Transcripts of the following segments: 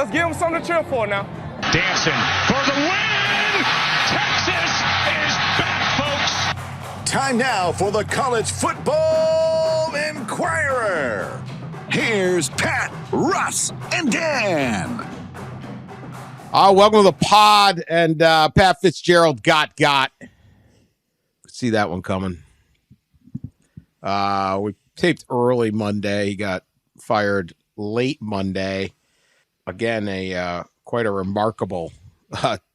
Let's give them something to cheer for now. Dancing for the win! Texas is back, folks! Time now for the College Football Inquirer. Here's Pat, Russ, and Dan. Welcome to the pod, and Pat Fitzgerald got. See that one coming. We taped early Monday. He got fired late Monday. Again, quite a remarkable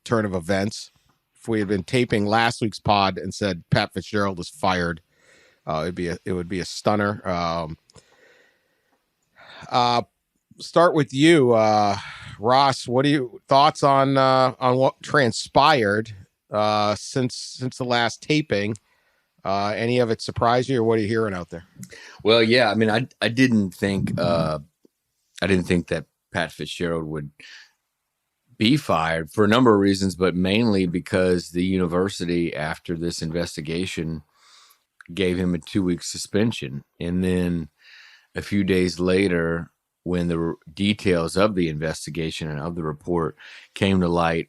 turn of events. If we had been taping last week's pod and said Pat Fitzgerald is fired, it would be a stunner. Start with you, Ross. What are your thoughts on what transpired since the last taping? Any of it surprise you, or what are you hearing out there? Well, yeah, I mean, I didn't think that Pat Fitzgerald would be fired for a number of reasons, but mainly because the university, after this investigation, gave him a 2-week suspension. And then a few days later, when the details of the investigation and of the report came to light,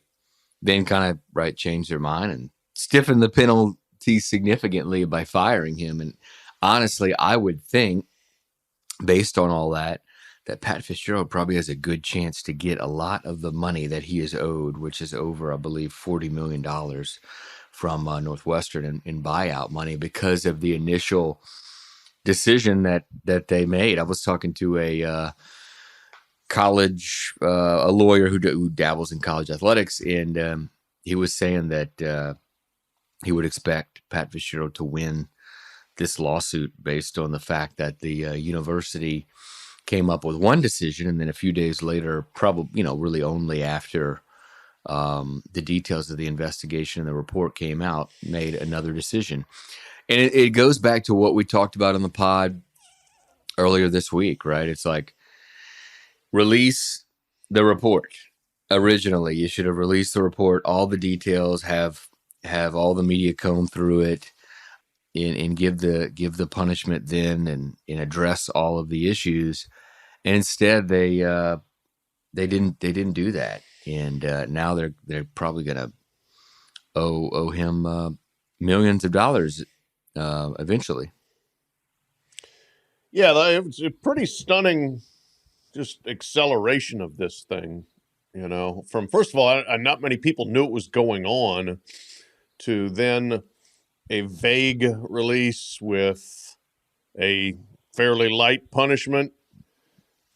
then kind of changed their mind and stiffened the penalty significantly by firing him. And honestly, I would think, based on all that Pat Fitzgerald probably has a good chance to get a lot of the money that he is owed, which is over, I believe, $40 million from Northwestern in buyout money because of the initial decision that they made. I was talking to a lawyer who dabbles in college athletics, and he was saying that he would expect Pat Fitzgerald to win this lawsuit based on the fact that the university came up with one decision, and then a few days later, probably, really only after the details of the investigation and the report came out, made another decision. And it goes back to what we talked about on the pod earlier this week, right? It's like, release the report. Originally, you should have released the report, all the details, have all the media comb through it, and give the punishment then, and address all of the issues. And instead, they didn't do that, and now they're probably going to owe him millions of dollars eventually. Yeah, it was a pretty stunning just acceleration of this thing. From first of all, not many people knew it was going on, to then a vague release with a fairly light punishment,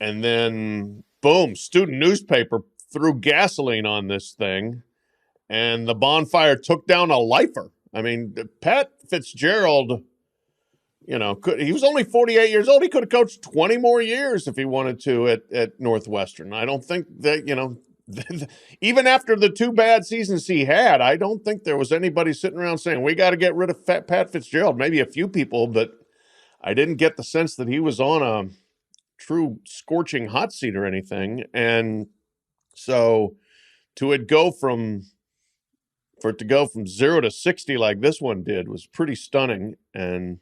and then boom, student newspaper threw gasoline on this thing, and the bonfire took down a lifer. I mean, Pat Fitzgerald, he was only 48 years old. He could have coached 20 more years if he wanted to at Northwestern. I don't think that, even after the 2 bad seasons he had, I don't think there was anybody sitting around saying, we got to get rid of Pat Fitzgerald. Maybe a few people, but I didn't get the sense that he was on a true scorching hot seat or anything. And so for it to go from 0 to 60 like this one did was pretty stunning, and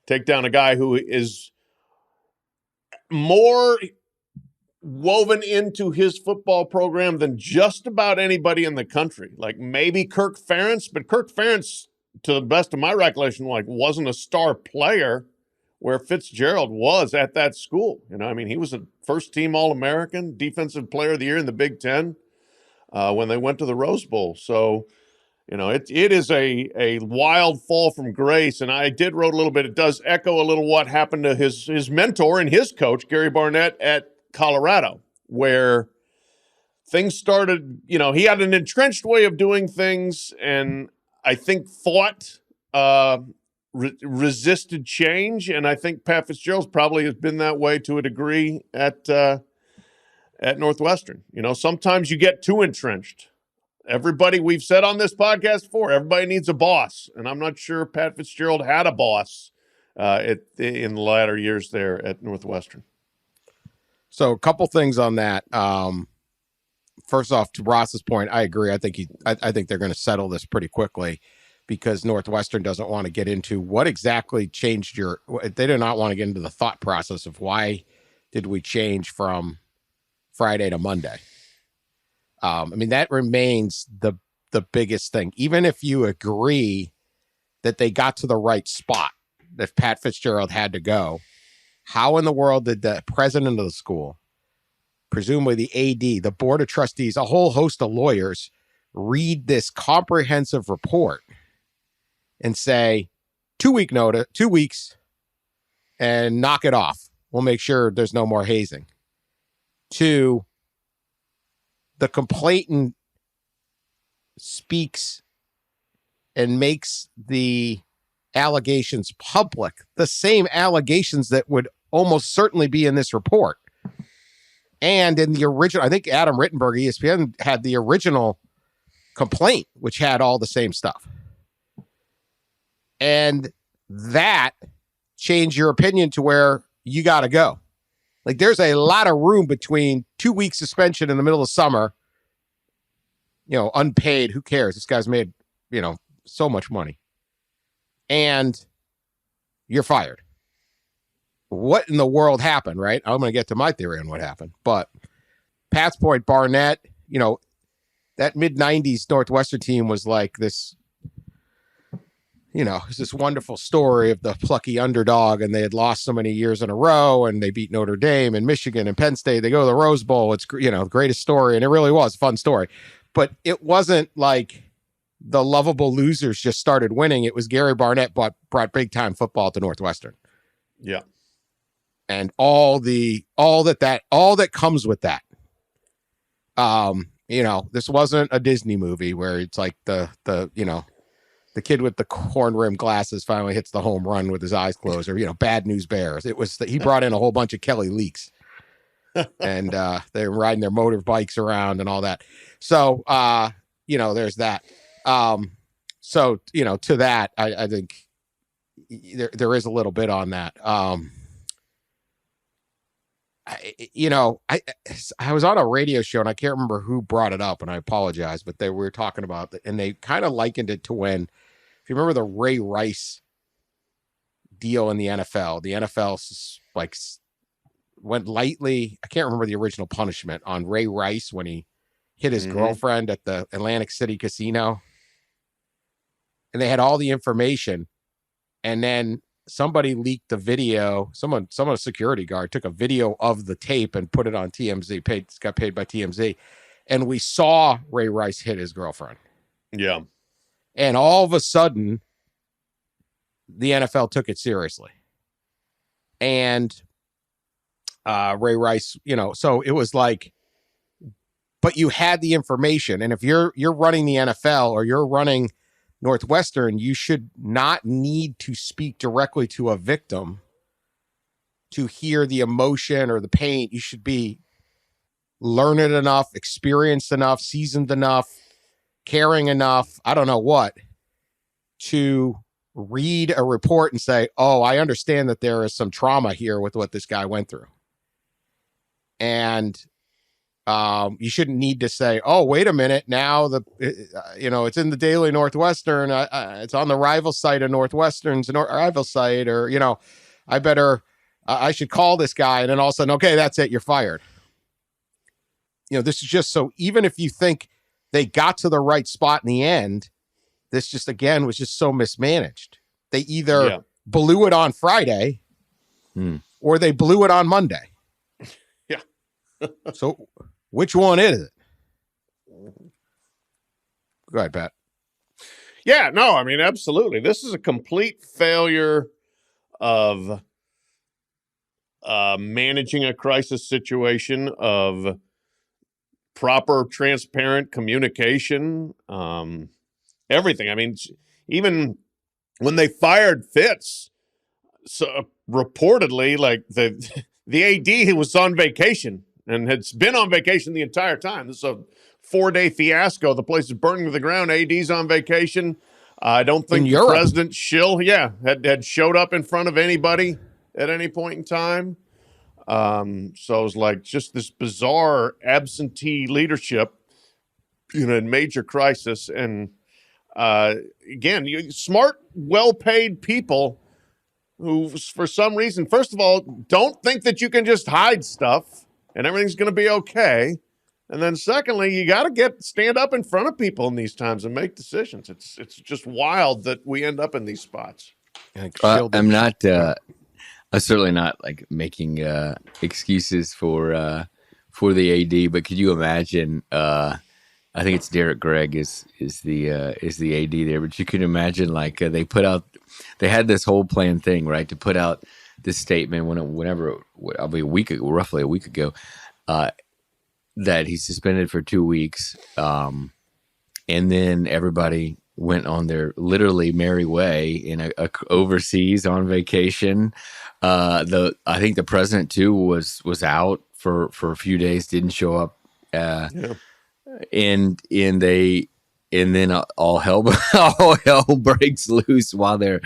take down a guy who is more woven into his football program than just about anybody in the country. Like maybe Kirk Ferentz, but Kirk Ferentz, to the best of my recollection, wasn't a star player where Fitzgerald was at that school. He was a first-team All-American, Defensive Player of the Year in the Big Ten when they went to the Rose Bowl. So, it is a wild fall from grace, and I did wrote a little bit. It does echo a little what happened to his mentor and his coach, Gary Barnett, at Colorado, where things started, he had an entrenched way of doing things, and I think resisted change, and I think Pat Fitzgerald probably has been that way to a degree at Northwestern. Sometimes you get too entrenched. Everybody, we've said on this podcast before, everybody needs a boss, and I'm not sure Pat Fitzgerald had a boss in the latter years there at Northwestern. So a couple things on that. First off, to Ross's point, I agree. I think they're going to settle this pretty quickly, because Northwestern doesn't want to get into what exactly changed they do not want to get into the thought process of why did we change from Friday to Monday. I mean, that remains the biggest thing. Even if you agree that they got to the right spot, that Pat Fitzgerald had to go, how in the world did the president of the school, presumably the AD, the board of trustees, a whole host of lawyers, read this comprehensive report and say, 2 week notice, 2 weeks, and knock it off. We'll make sure there's no more hazing. To the complainant speaks and makes the allegations public, the same allegations that would almost certainly be in this report. And in the original, I think Adam Rittenberg, ESPN, had the original complaint, which had all the same stuff. And that changed your opinion to where you got to go. Like, there's a lot of room between 2 week suspension in the middle of summer, unpaid. Who cares? This guy's made, so much money. And you're fired. What in the world happened, right? I'm going to get to my theory on what happened. But Pat's point, Barnett, that mid-90s Northwestern team was like this, it's this wonderful story of the plucky underdog, and they had lost so many years in a row, and they beat Notre Dame and Michigan and Penn State. They go to the Rose Bowl. It's, the greatest story, and it really was a fun story. But it wasn't like the lovable losers just started winning. It was Gary Barnett brought big-time football to Northwestern. Yeah. And all that comes with that. This wasn't a Disney movie where it's like the kid with the horn rimmed glasses finally hits the home run with his eyes closed, or, Bad News Bears. It was he brought in a whole bunch of Kelly Leaks, and they were riding their motorbikes around and all that. So, there's that. To that, I think there is a little bit on that. I was on a radio show, and I can't remember who brought it up, and I apologize, but they were talking about it, and they kind of likened it to when, if you remember the Ray Rice deal in the NFL went lightly. I can't remember the original punishment on Ray Rice when he hit his girlfriend at the Atlantic City casino, and they had all the information, and then somebody leaked the video. Someone, a security guard, took a video of the tape and put it on TMZ. Got paid by TMZ, and we saw Ray Rice hit his girlfriend. Yeah, and all of a sudden, the NFL took it seriously, and Ray Rice, so it was like, but you had the information, and if you're running the NFL or you're running Northwestern, you should not need to speak directly to a victim to hear the emotion or the pain. You should be learned enough, experienced enough, seasoned enough, caring enough, I don't know what, to read a report and say, oh, I understand that there is some trauma here with what this guy went through. And you shouldn't need to say, oh, wait a minute. Now it's in the Daily Northwestern. It's on the rival site of Northwestern's rival site, or, I should call this guy. And then all of a sudden, okay, that's it. You're fired. This is just so, even if you think they got to the right spot in the end, this just, again, was just so mismanaged. They either blew it on Friday or they blew it on Monday. Yeah. So which one is it? Go ahead, Pat. Yeah, no, I mean, absolutely. This is a complete failure of managing a crisis situation, of proper, transparent communication, everything. I mean, even when they fired Fitz, so reportedly, like the AD was on vacation and had been on vacation the entire time. This is a 4-day fiasco. The place is burning to the ground. AD's on vacation. I don't think President Schill, had showed up in front of anybody at any point in time. So it was like just this bizarre absentee leadership, in major crisis. And again, smart, well-paid people who, for some reason, first of all, don't think that you can just hide stuff and everything's going to be okay. And then secondly, you got to stand up in front of people in these times and make decisions. It's just wild that we end up in these spots. I'm not. I'm certainly not like making excuses for the AD, but could you imagine? I think it's Derek Gregg is the AD there, but you can imagine like they had this whole planned thing, right, to put out this statement roughly a week ago, that he's suspended for 2 weeks, and then everybody went on their literally merry way in a overseas on vacation. I think the president too was out for a few days, didn't show up, and then all hell breaks loose while they're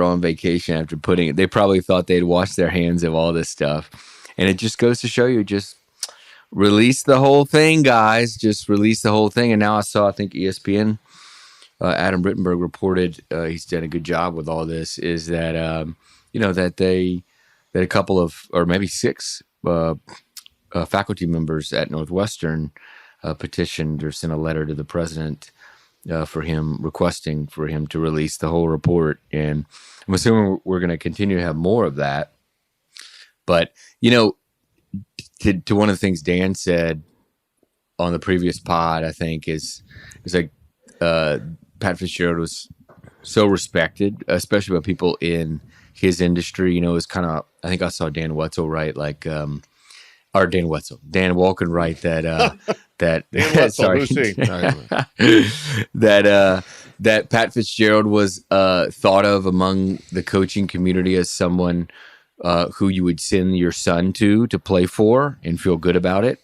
on vacation after putting it. They probably thought they'd wash their hands of all this stuff, and it just goes to show you, just release the whole thing, guys. Just release the whole thing. And now I think ESPN, Adam Rittenberg reported, he's done a good job with all this, is that that a couple of, or maybe 6 faculty members at Northwestern petitioned or sent a letter to the president requesting for him to release the whole report. And I'm assuming we're going to continue to have more of that. But, to one of the things Dan said on the previous pod, I think is like Pat Fitzgerald was so respected, especially by people in his industry. It's kind of, I think I saw Dan Wetzel write Dan Walken write that Dan Wetzel, sorry, that Pat Fitzgerald was thought of among the coaching community as someone who you would send your son to play for and feel good about it.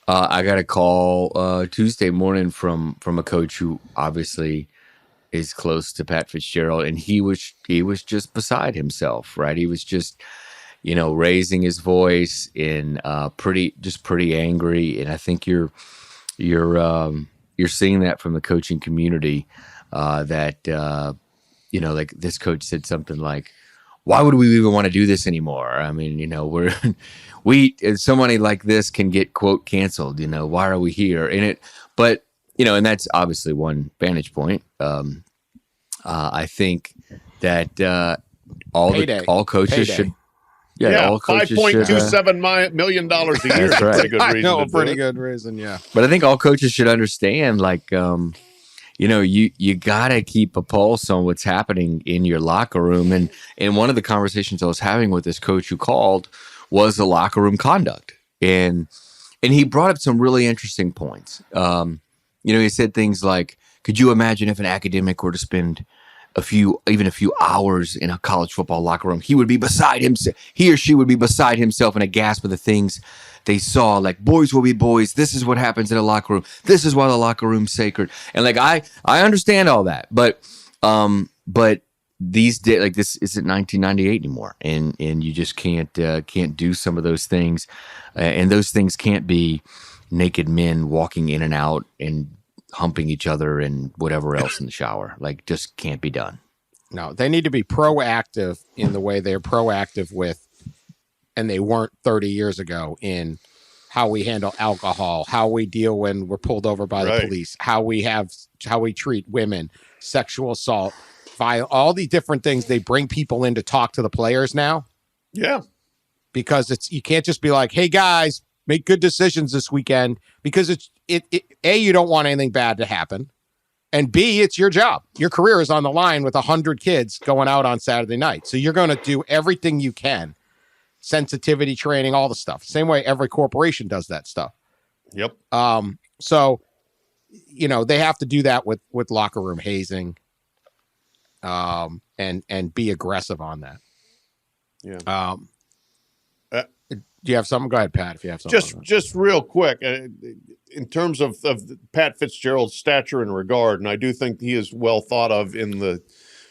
I got a call Tuesday morning from a coach who obviously is close to Pat Fitzgerald, and he was just beside himself, right? He was just, raising his voice in pretty angry. And I think you're seeing that from the coaching community, that like this coach said something like, why would we even want to do this anymore? I mean, somebody like this can get quote canceled, why are we here? But and that's obviously one vantage point. I think that all coaches should. All coaches $5.27 million a year. That's right. Pretty good reason. Yeah. But I think all coaches should understand, like, you got to keep a pulse on what's happening in your locker room. And one of the conversations I was having with this coach who called was the locker room conduct. And he brought up some really interesting points. He said things like, could you imagine if an academic were to spend a few hours in a college football locker room, he or she would be beside himself in a gasp of the things they saw, like, boys will be boys. This is what happens in a locker room. This is why the locker room's sacred. And like, I understand all that, but these days, like, this isn't 1998 anymore. And you just can't do some of those things. And those things can't be naked men walking in and out and humping each other and whatever else in the shower. Like, just can't be done. No, they need to be proactive in the way they're proactive with, and they weren't 30 years ago, in how we handle alcohol, how we deal when we're pulled over by the police, how we treat women, sexual assault, all the different things. They bring people in to talk to the players now. Yeah. Because you can't just be like, hey guys, make good decisions this weekend, because A, you don't want anything bad to happen. And B, it's your job. Your career is on the line with 100 kids going out on Saturday night. So you're going to do everything you can. Sensitivity training, all the stuff. Same way every corporation does that stuff. Yep. So, they have to do that with locker room hazing, and be aggressive on that. Yeah. Do you have something? Go ahead, Pat, if you have something. Just real quick, in terms of Pat Fitzgerald's stature and regard, and I do think he is well thought of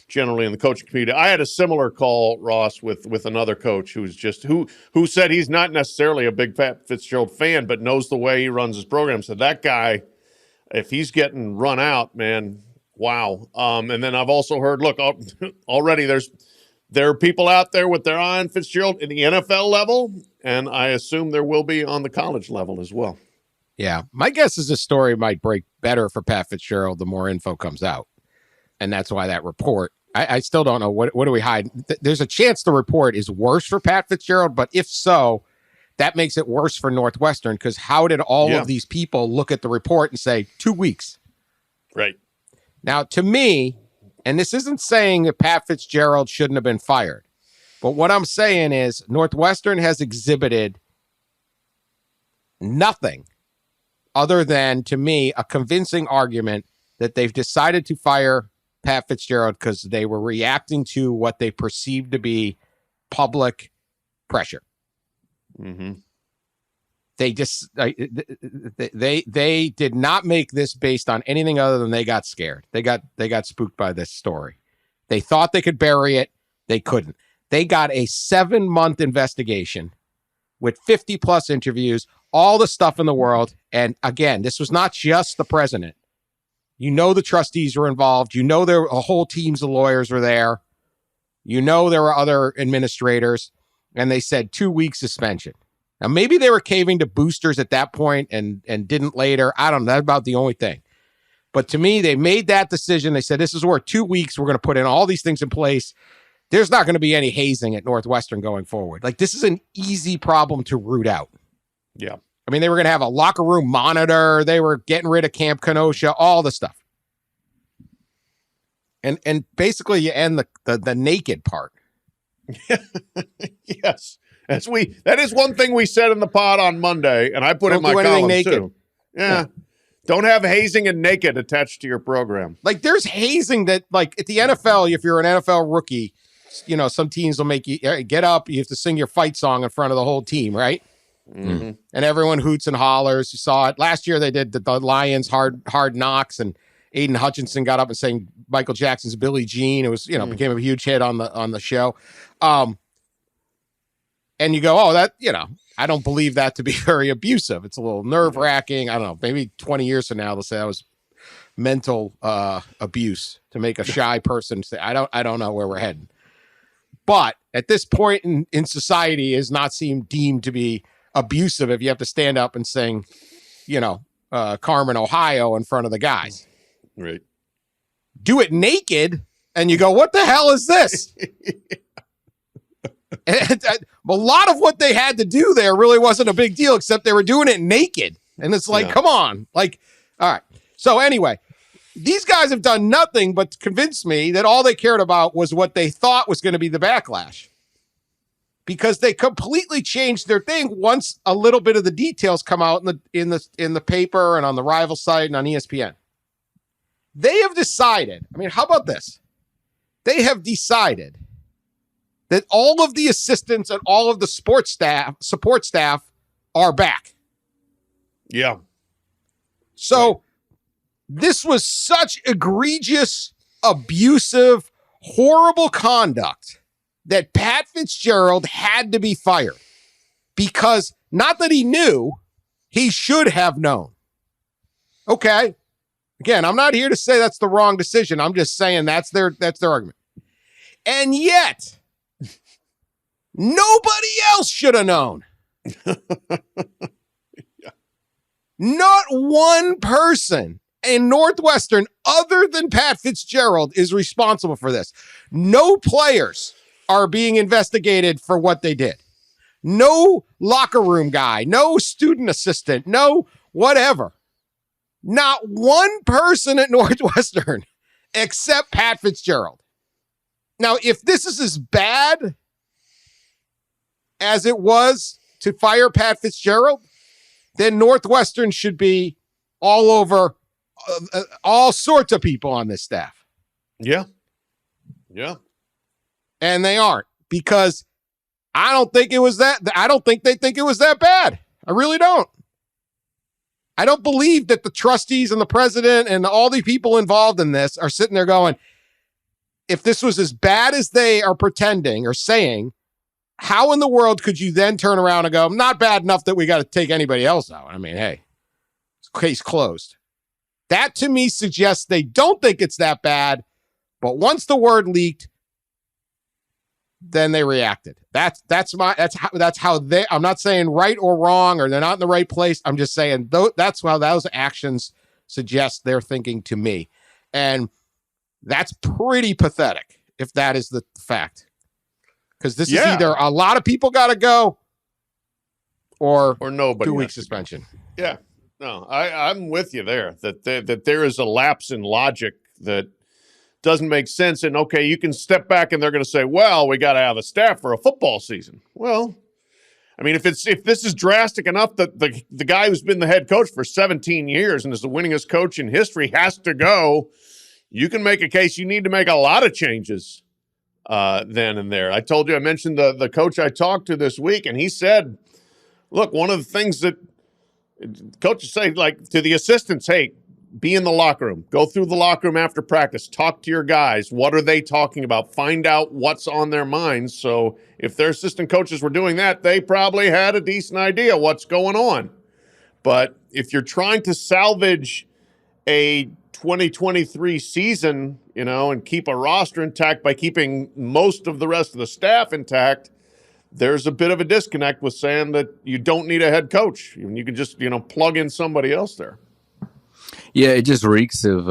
generally in the coaching community. I had a similar call, Ross, with another coach who said he's not necessarily a big Pat Fitzgerald fan, but knows the way he runs his program. So that guy, if he's getting run out, man, wow. And then I've also heard, look, already there are people out there with their eye on Fitzgerald in the NFL level, and I assume there will be on the college level as well. Yeah. My guess is this story might break better for Pat Fitzgerald the more info comes out. And that's why that report, I still don't know. What do we hide? There's a chance the report is worse for Pat Fitzgerald, but if so, that makes it worse for Northwestern, because how did all of these people look at the report and say 2 weeks? Right. Now, to me, and this isn't saying that Pat Fitzgerald shouldn't have been fired, but what I'm saying is Northwestern has exhibited nothing other than, to me, a convincing argument that they've decided to fire Pat Fitzgerald because they were reacting to what they perceived to be public pressure. Mm-hmm. They just they did not make this based on anything other than they got scared. They got spooked by this story. They thought they could bury it. They couldn't. They got a 7-month investigation with 50 plus interviews, all the stuff in the world. And again, this was not just the president. You know, the trustees were involved. You know, there a whole teams of lawyers were there. You know, there were other administrators, and they said 2 weeks suspension. Now, maybe they were caving to boosters at that point and didn't later. I don't know. That's about the only thing. But to me, they made that decision. They said, this is worth 2 weeks. We're going to put in all these things in place. There's not going to be any hazing at Northwestern going forward. Like, this is an easy problem to root out. Yeah. I mean, they were going to have a locker room monitor. They were getting rid of Camp Kenosha, all the stuff. And basically you end the naked part. Yes. That is one thing we said in the pod on Monday, and I put Don't in my do anything column naked. too. Yeah. Don't have hazing and naked attached to your program. Like, there's hazing that, like, at the NFL, if you're an NFL rookie, you know, some teams will make you get up. You have to sing your fight song in front of the whole team, right? Mm-hmm. And everyone hoots and hollers. You saw it last year. They did the Lions hard knocks, and Aiden Hutchinson got up and sang Michael Jackson's Billie Jean. It was, you know, became a huge hit on the show. And you go, oh, that, you know, I don't believe that to be very abusive. It's a little nerve wracking. I don't know. Maybe 20 years from now, they'll say that was mental abuse to make a shy person say, I don't know where we're heading. But at this point in society is not deemed to be abusive if you have to stand up and sing, you know, Carmen, Ohio in front of the guys. Right. Do it naked, and you go, what the hell is this? And a lot of what they had to do there really wasn't a big deal, except they were doing it naked. And it's like, come on. Like, all right. So anyway, these guys have done nothing but convince me that all they cared about was what they thought was going to be the backlash. Because they completely changed their thing once a little bit of the details come out in the paper and on the rival site and on ESPN. They have decided, I mean, how about this? They have decided that all of the assistants and all of the support staff are back. Yeah. So this was such egregious, abusive, horrible conduct that Pat Fitzgerald had to be fired, because not that he knew, he should have known. Okay. Again, I'm not here to say that's the wrong decision. I'm just saying that's their argument. And yet, nobody else should have known. Not one person in Northwestern other than Pat Fitzgerald is responsible for this. No players are being investigated for what they did. No locker room guy, no student assistant, no whatever. Not one person at Northwestern except Pat Fitzgerald. Now, if this is as bad as it was to fire Pat Fitzgerald, then Northwestern should be all over all sorts of people on this staff. Yeah. Yeah. And they aren't, because I don't think they think it was that bad. I really don't. I don't believe that the trustees and the president and all the people involved in this are sitting there going, if this was as bad as they are pretending or saying, how in the world could you then turn around and go, not bad enough that we got to take anybody else out? I mean, hey, case closed. That to me suggests they don't think it's that bad. But once the word leaked, then they reacted. That's how they. I'm not saying right or wrong, or they're not in the right place. I'm just saying that's how those actions suggest they're thinking to me, and that's pretty pathetic if that is the fact. Because this is either a lot of people got to go, or nobody. 2-week suspension. Yeah, no, I'm with you there. That there is a lapse in logic that doesn't make sense. And okay, you can step back and they're going to say, well, we got to have a staff for a football season. Well, I mean, if this is drastic enough that the guy who's been the head coach for 17 years and is the winningest coach in history has to go, you can make a case you need to make a lot of changes then and there. I told you, I mentioned the coach I talked to this week, and he said, look, one of the things that coaches say, like, to the assistants, hey, be in the locker room. Go through the locker room after practice. Talk to your guys. What are they talking about? Find out what's on their minds. So if their assistant coaches were doing that, they probably had a decent idea what's going on. But if you're trying to salvage a 2023 season, and keep a roster intact by keeping most of the rest of the staff intact, there's a bit of a disconnect with saying that you don't need a head coach. You can just, plug in somebody else there. Yeah, it just reeks of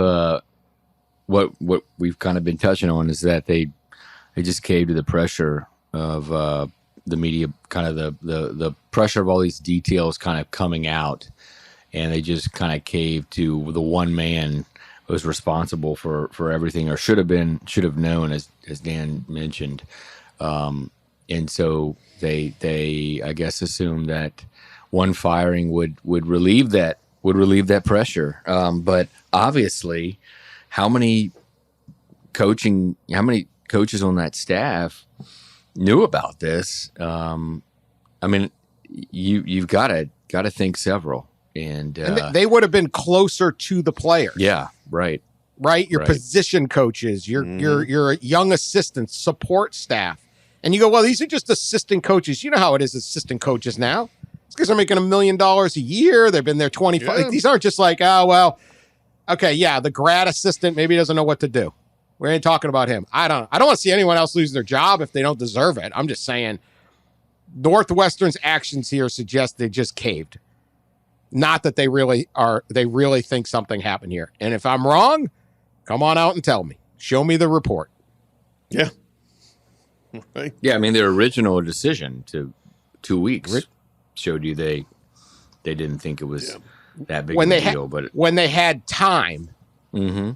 what we've kind of been touching on, is that they just caved to the pressure of the media, kind of the pressure of all these details kind of coming out, and they just kind of caved to the one man who was responsible for everything, or should have known, as Dan mentioned. And so they I guess assumed that one firing would relieve that pressure. But obviously, how many coaches on that staff knew about this? I mean, you've got to think several, and they would have been closer to the players. Yeah, right. Your position coaches, your young assistants, support staff. And you go, well, these are just assistant coaches. You know how it is, assistant coaches now. It's because they're making $1 million a year. They've been there 25. Yeah. Like, these aren't just like, oh, well, okay, yeah, the grad assistant maybe doesn't know what to do. We ain't talking about him. I don't want to see anyone else lose their job if they don't deserve it. I'm just saying Northwestern's actions here suggest they just caved. Not that they really think something happened here. And if I'm wrong, come on out and tell me. Show me the report. Yeah. Right. Yeah, I mean, their original decision to 2 weeks showed you they didn't think it was that big of a deal. But when they had time, mm-hmm.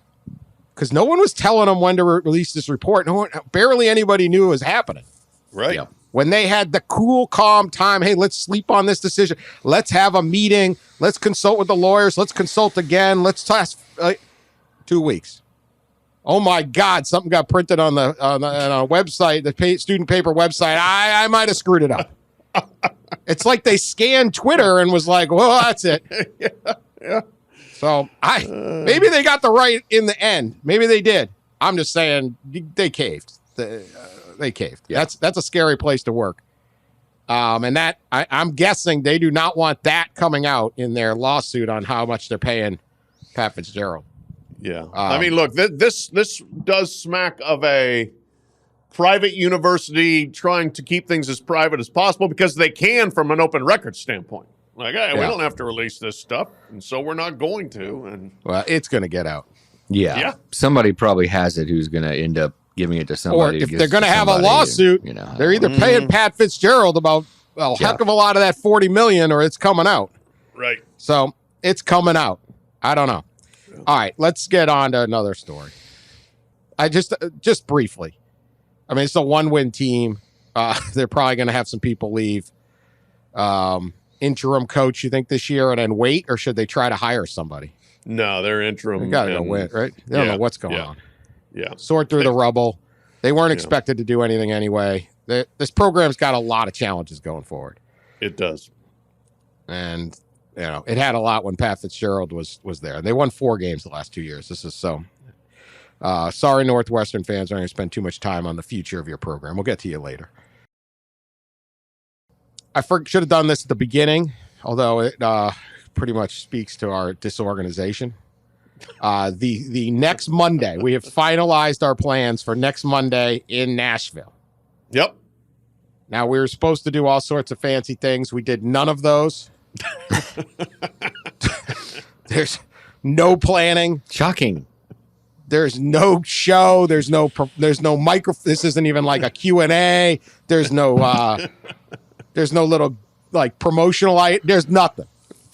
because no one was telling them when to release this report. Barely anybody knew it was happening. Right. Yeah. When they had the cool, calm time, hey, let's sleep on this decision. Let's have a meeting. Let's consult with the lawyers. Let's consult again. Let's test 2 weeks. Oh my God! Something got printed on the website, the student paper website. I might have screwed it up. It's like they scanned Twitter and was like, "Well, that's it." Yeah. So maybe they got the right in the end. Maybe they did. I'm just saying they caved. They caved. Yeah. That's a scary place to work. And that I'm guessing they do not want that coming out in their lawsuit on how much they're paying Pat Fitzgerald. Yeah. I mean, look, this does smack of a private university trying to keep things as private as possible because they can from an open record standpoint. Like, hey, we don't have to release this stuff, and so we're not going to. And well, it's going to get out. Yeah. Somebody probably has it who's going to end up giving it to somebody. Or if they're going to have a lawsuit, they're either paying Pat Fitzgerald about a heck of a lot of that $40 million, or it's coming out. Right. So it's coming out. I don't know. All right, let's get on to another story. I just briefly. I mean, it's a one-win team. They're probably going to have some people leave. Interim coach, you think, this year, and then wait, or should they try to hire somebody? No, they're interim. They got to go win, right? They don't know what's going on. Yeah. Sort through the rubble. They weren't expected to do anything anyway. This program's got a lot of challenges going forward. It does. And it had a lot when Pat Fitzgerald was there. They won 4 games the last 2 years. This is so. Sorry, Northwestern fans. I'm going to spend too much time on the future of your program. We'll get to you later. I should have done this at the beginning, although it pretty much speaks to our disorganization. The next Monday, we have finalized our plans for next Monday in Nashville. Yep. Now, we were supposed to do all sorts of fancy things. We did none of those. There's no planning. Shocking. There's no show. There's no micro. This isn't even like a Q&A. There's no little like promotional. There's nothing.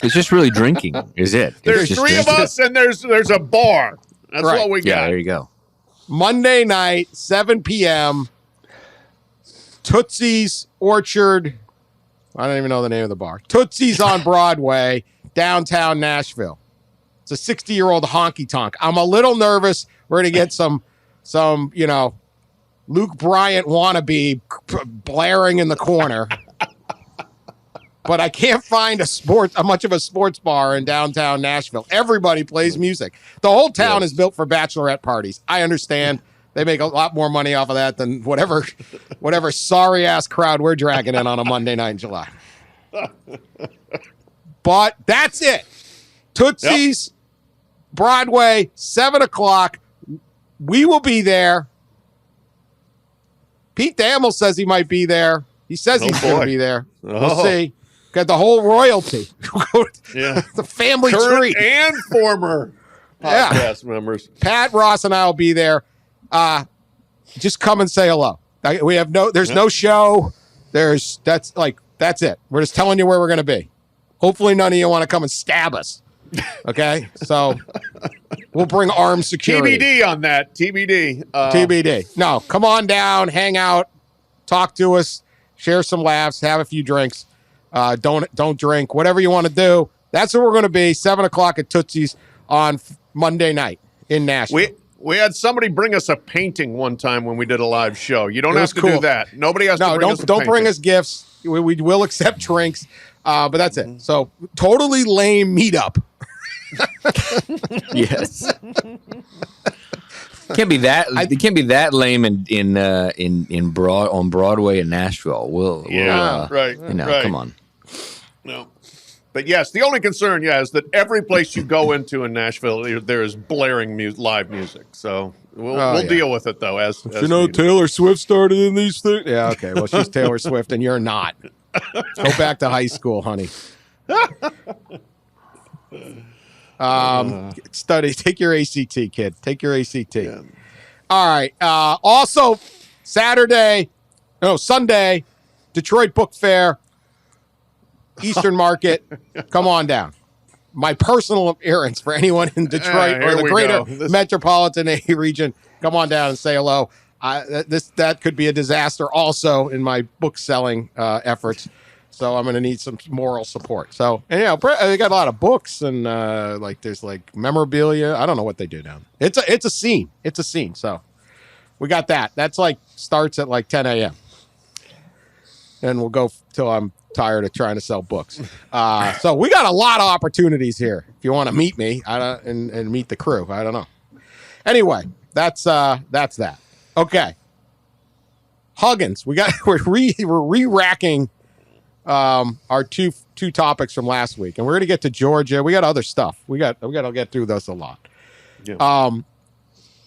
It's just really drinking, is it? There's It's just three of drinking. us, and there's a bar. That's Right. what we Yeah, got. there you go. Monday night, 7 p.m. Tootsie's Orchard. I don't even know the name of the bar. Tootsie's on Broadway, downtown Nashville. It's a 60-year-old honky tonk. I'm a little nervous. We're gonna get some, Luke Bryant wannabe blaring in the corner. But I can't find much of a sports bar in downtown Nashville. Everybody plays music. The whole town is built for bachelorette parties. I understand. They make a lot more money off of that than whatever sorry ass crowd we're dragging in on a Monday night in July. But that's it. Tootsie's, Broadway, 7:00. We will be there. Pete Thamel says he might be there. He says he's going to be there. We'll see. Got the whole royalty. Yeah. The family Current tree. and former podcast members. Pat, Ross, and I will be there. Just come and say hello. There's no show. That's it. We're just telling you where we're going to be. Hopefully none of you want to come and stab us. Okay? So we'll bring armed security. TBD on that. TBD. TBD. No, come on down, hang out, talk to us, share some laughs, have a few drinks. Don't drink. Whatever you want to do. That's where we're going to be. 7:00 at Tootsie's on Monday night in Nashville. We had somebody bring us a painting one time when we did a live show. You don't have to do that. Nobody has to bring us a don't painting. bring us gifts. We will accept drinks, but that's it. So totally lame meetup. Yes. Can't be that. It can't be that lame on Broadway in Nashville. Right. Come on. No. But yes, the only concern, is that every place you go into in Nashville, there is blaring live music. So we'll deal with it though. As needed. Taylor Swift started in these things. Yeah, okay. Well, she's Taylor Swift, and you're not. Go back to high school, honey. Study. Take your ACT, kid. Take your ACT. Yeah. All right. Also, Sunday, Detroit Book Fair. Eastern Market, come on down. My personal appearance for anyone in Detroit or the greater metropolitan region, come on down and say hello. That could be a disaster also in my book selling efforts. So I'm going to need some moral support. So, they got a lot of books and there's memorabilia. I don't know what they do down there. It's a scene. It's a scene. So we got that. That's starts at 10 a.m. And we'll go till I'm tired of trying to sell books. So we got a lot of opportunities here. If you want to meet me and meet the crew, I don't know. Anyway, that's that. Okay. Huggins, we're re-racking our two topics from last week, and we're gonna get to Georgia. We got other stuff. We got to get through this a lot. Yeah.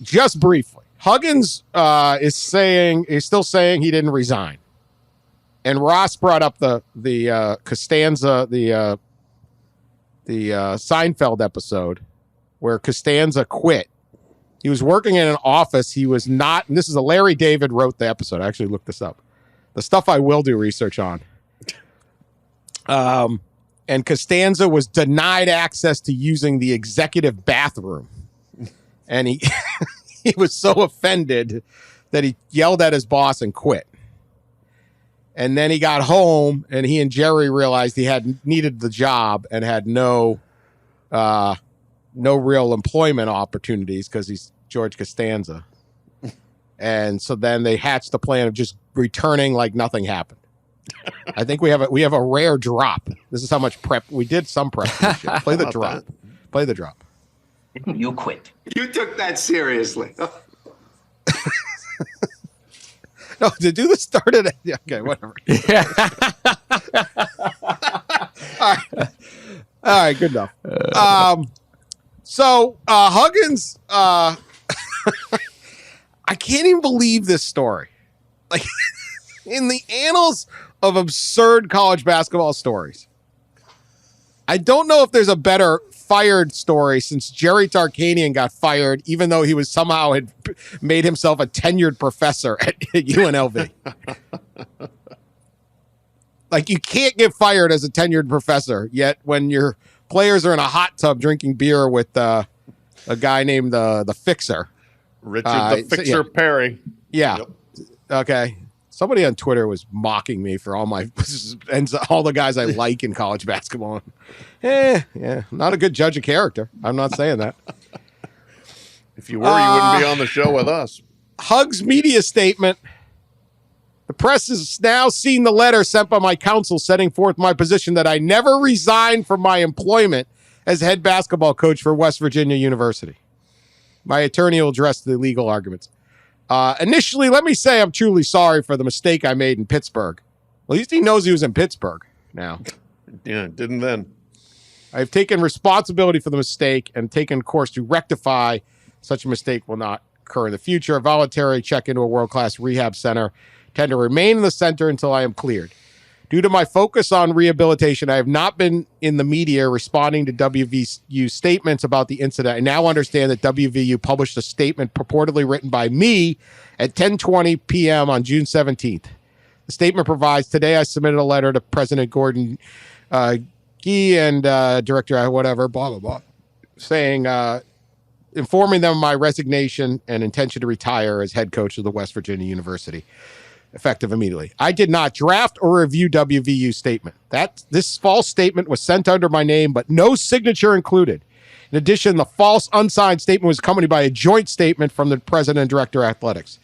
Just briefly, Huggins is still saying he didn't resign. And Ross brought up the Costanza, the Seinfeld episode where Costanza quit. He was working in an office. He was not, and this is Larry David wrote the episode. I actually looked this up. The stuff I will do research on. And Costanza was denied access to using the executive bathroom. And he was so offended that he yelled at his boss and quit. And then he got home, and he and Jerry realized he needed the job and had no real employment opportunities because he's George Costanza. And so then they hatched the plan of just returning like nothing happened. I think we have a rare drop. This is how much prep we did. Some prep. Play the drop. Play the drop. You quit. You took that seriously. No, to do the start of it. Yeah, okay, whatever. All right, good enough. So Huggins, I can't even believe this story. in the annals of absurd college basketball stories. I don't know if there's a better fired story since Jerry Tarkanian got fired, even though he was somehow had made himself a tenured professor at UNLV. Like, you can't get fired as a tenured professor, yet when your players are in a hot tub drinking beer with a guy named the Fixer. Richard the Fixer Perry. Yeah. Yep. Okay. Somebody on Twitter was mocking me for all my and all the guys I like in college basketball. Yeah, not a good judge of character. I'm not saying that. If you were, you wouldn't be on the show with us. Hugs media statement. The press has now seen the letter sent by my counsel setting forth my position that I never resigned from my employment as head basketball coach for West Virginia University. My attorney will address the legal arguments. Initially, let me say I'm truly sorry for the mistake I made in Pittsburgh. Well, at least he knows he was in Pittsburgh now. Yeah, didn't then. I've taken responsibility for the mistake and taken course to rectify such a mistake will not occur in the future. A voluntary check into a world-class rehab center. Tend to remain in the center until I am cleared. Due to my focus on rehabilitation, I have not been in the media responding to WVU statements about the incident. I now understand that WVU published a statement purportedly written by me at 10:20 p.m. on June 17th. The statement provides, today I submitted a letter to President Gordon Gee and Director whatever, blah, blah, blah, saying, informing them of my resignation and intention to retire as head coach of the West Virginia University. Effective immediately. I did not draft or review WVU's statement. This false statement was sent under my name, but no signature included. In addition, the false unsigned statement was accompanied by a joint statement from the president and director of athletics.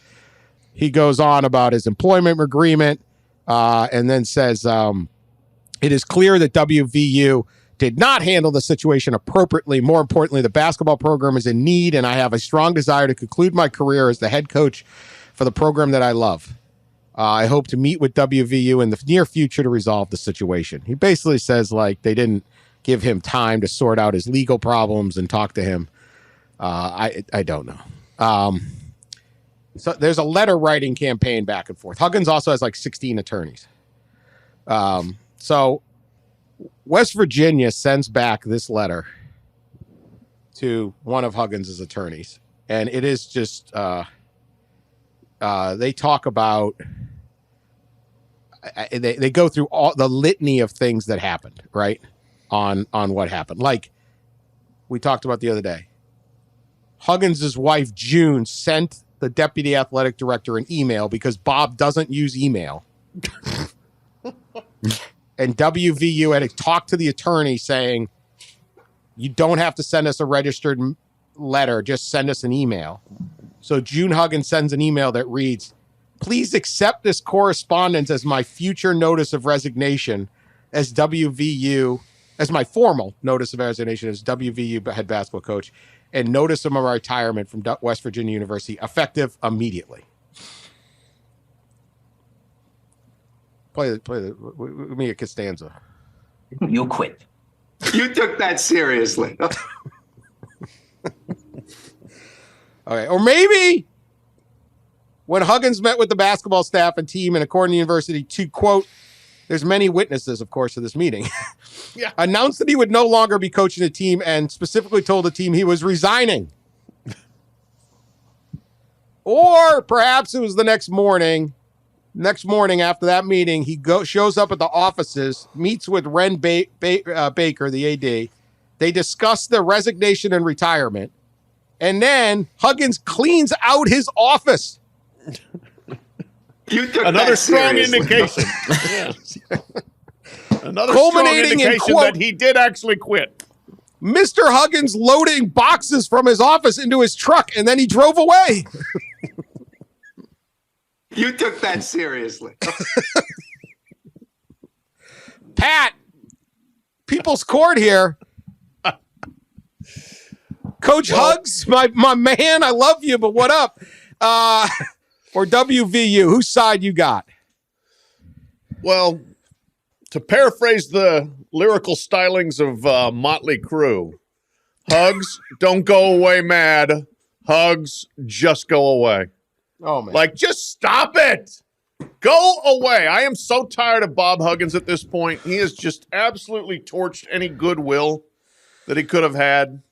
He goes on about his employment agreement and then says, it is clear that WVU did not handle the situation appropriately. More importantly, the basketball program is in need, and I have a strong desire to conclude my career as the head coach for the program that I love. I hope to meet with WVU in the near future to resolve the situation. He basically says, like, they didn't give him time to sort out his legal problems and talk to him. I don't know. So there's a letter writing campaign back and forth. Huggins also has like 16 attorneys. So West Virginia sends back this letter to one of Huggins' attorneys. And it is just, they talk about, they go through all the litany of things that happened, right? On what happened. Like we talked about the other day. Huggins' wife, June, sent the deputy athletic director an email because Bob doesn't use email. And WVU had talked to the attorney saying, you don't have to send us a registered letter, just send us an email. So June Huggins sends an email that reads, please accept this correspondence as my future notice of resignation as WVU, as my formal notice of resignation as WVU head basketball coach, and notice of my retirement from West Virginia University, effective immediately. Play me a Costanza. You quit. You took that seriously. Okay, or maybe when Huggins met with the basketball staff and team, and according to the university, to quote, there's many witnesses, of course, to this meeting, announced that he would no longer be coaching the team and specifically told the team he was resigning. Or perhaps it was the next morning. Next morning after that meeting, he shows up at the offices, meets with Ren Baker, the AD. They discuss their resignation and retirement. And then Huggins cleans out his office. You took Another that strong seriously. indication. Yeah. Another Culminating strong in, indication quote, that he did actually quit. Mr. Huggins loading boxes from his office into his truck, and then he drove away. You took that seriously. Pat, People's Court here. Coach Hugs, my man, I love you, but what up? Or WVU, whose side you got? Well, to paraphrase the lyrical stylings of Motley Crue, Hugs, don't go away mad. Hugs, just go away. Oh, man. Like, just stop it. Go away. I am so tired of Bob Huggins at this point. He has just absolutely torched any goodwill that he could have had.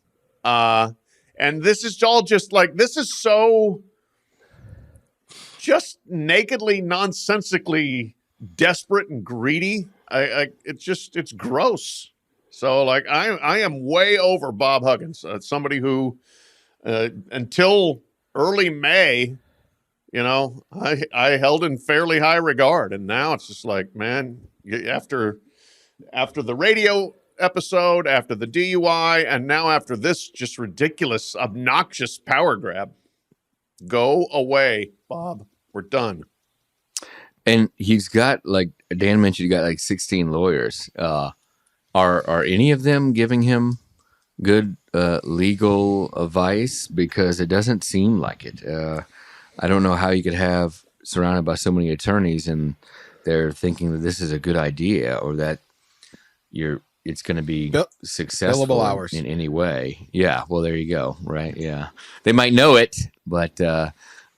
And this is all just like, this is so just nakedly, nonsensically desperate and greedy. It's gross. So like, I am way over Bob Huggins, somebody who, until early May, I held in fairly high regard, and now it's just like, man, after the radio episode, after the DUI, and now after this just ridiculous, obnoxious power grab, go away, Bob. We're done. And he's got, like Dan mentioned, he got like 16 lawyers. Are any of them giving him good legal advice? Because it doesn't seem like it. I don't know how you could have surrounded by so many attorneys and they're thinking that this is a good idea or that it's going to be successful billable hours in any way. Yeah. Well, there you go. Right. Yeah. They might know it, but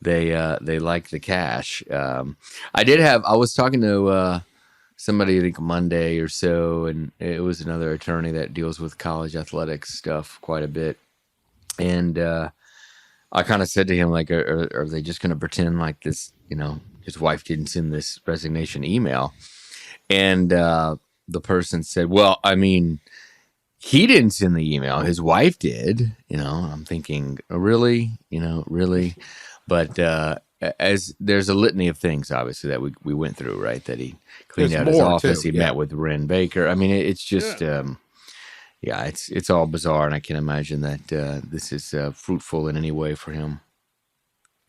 they like the cash. I was talking to somebody, I think Monday or so, and it was another attorney that deals with college athletics stuff quite a bit. And, I kind of said to him, like, are they just going to pretend like this, his wife didn't send this resignation email? And the person said, well, I mean, he didn't send the email. His wife did. I'm thinking, oh, really? Really? But as there's a litany of things, obviously, that we went through, right? That he cleaned out his office. He met with Ren Baker. I mean, it's just... Yeah, it's all bizarre, and I can't imagine that this is fruitful in any way for him.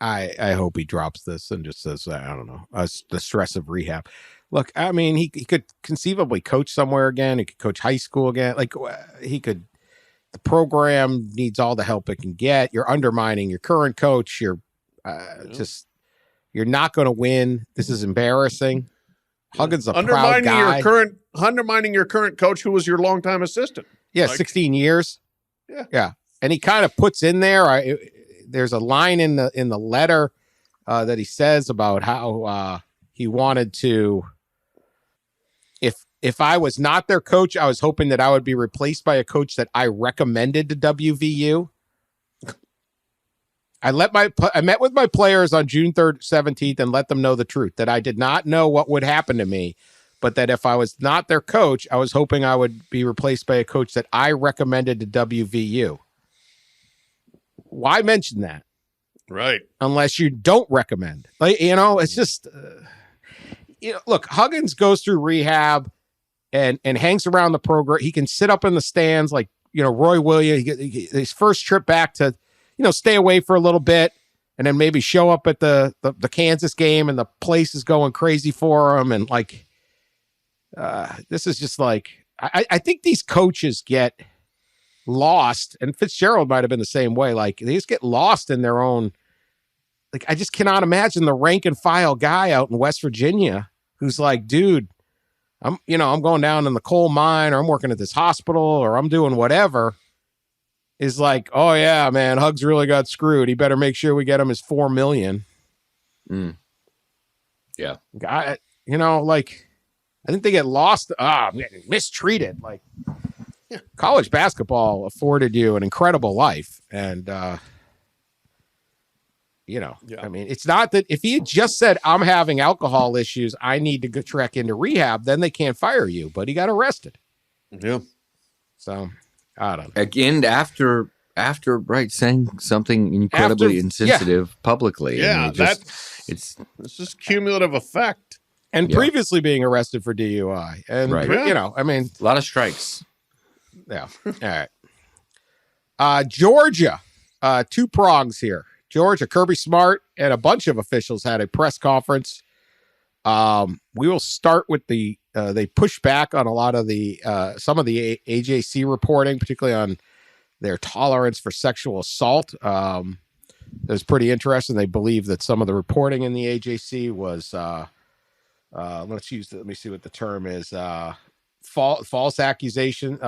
I hope he drops this and just says, I don't know, the stress of rehab. Look, I mean, he could conceivably coach somewhere again. He could coach high school again. Like, he could. The program needs all the help it can get. You're undermining your current coach. You're not going to win. This is embarrassing. Huggins, a proud guy. Undermining your current coach, who was your longtime assistant. Yeah, 16 years. Yeah. And he kind of puts in there, there's a line in the letter that he says about how he wanted to, if I was not their coach, I was hoping that I would be replaced by a coach that I recommended to WVU. I met with my players on June 3rd, 17th and let them know the truth, that I did not know what would happen to me, but that if I was not their coach, I was hoping I would be replaced by a coach that I recommended to WVU. Why mention that? Right. Unless you don't recommend. Like, it's just, look, Huggins goes through rehab and hangs around the program. He can sit up in the stands like, Roy Williams. His first trip back to, stay away for a little bit and then maybe show up at the Kansas game and the place is going crazy for him. And like, this is just like, I think these coaches get lost, and Fitzgerald might have been the same way. Like, they just get lost in their own, like, I just cannot imagine the rank and file guy out in West Virginia who's like, dude, I'm going down in the coal mine, or I'm working at this hospital, or I'm doing whatever, is like, oh yeah, man, Huggs really got screwed. He better make sure we get him his $4 million. Yeah. Like, I think they get lost. Mistreated. Like, college basketball afforded you an incredible life. And, I mean, it's not that if he had just said, I'm having alcohol issues, I need to go trek into rehab, then they can't fire you. But he got arrested. Yeah. So, I don't know. Again, after right, saying something incredibly insensitive publicly. Yeah, I mean, it's just cumulative effect. And previously being arrested for DUI. And, I mean, a lot of strikes. Yeah. All right. Georgia, 2 prongs here. Georgia, Kirby Smart and a bunch of officials had a press conference. We will start with they pushed back on a lot of some of the AJC reporting, particularly on their tolerance for sexual assault. It was pretty interesting. They believe that some of the reporting in the AJC was, let me see what the term is. False accusation.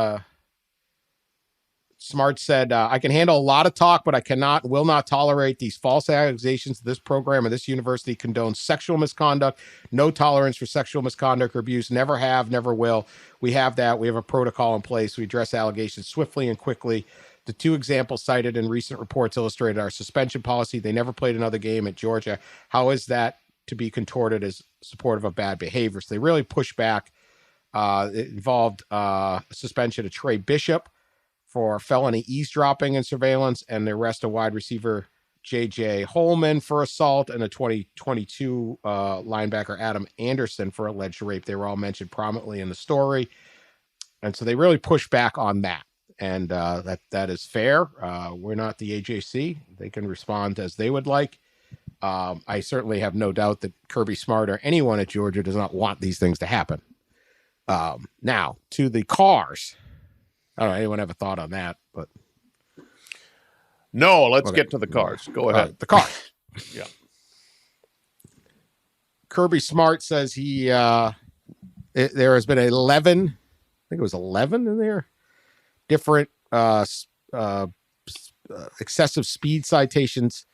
Smart said, I can handle a lot of talk, but I cannot and will not tolerate these false accusations. This program and this university condones sexual misconduct. No tolerance for sexual misconduct or abuse. Never have, never will. We have that. We have a protocol in place. We address allegations swiftly and quickly. The 2 examples cited in recent reports illustrated our suspension policy. They never played another game at Georgia. How is that to be contorted as supportive of bad behavior? So they really push back. It involved suspension of Trey Bishop for felony eavesdropping and surveillance, and the arrest of wide receiver J.J. Holman for assault, and a 2022 linebacker Adam Anderson for alleged rape. They were all mentioned prominently in the story. And so they really push back on that. And that is fair. We're not the AJC. They can respond as they would like. I certainly have no doubt that Kirby Smart or anyone at Georgia does not want these things to happen. Now, to the cars. I don't know, anyone have a thought on that? But no, let's get to the cars. Go ahead. The cars. Yeah. Kirby Smart says there has been 11, I think it was 11 in there, different excessive speed citations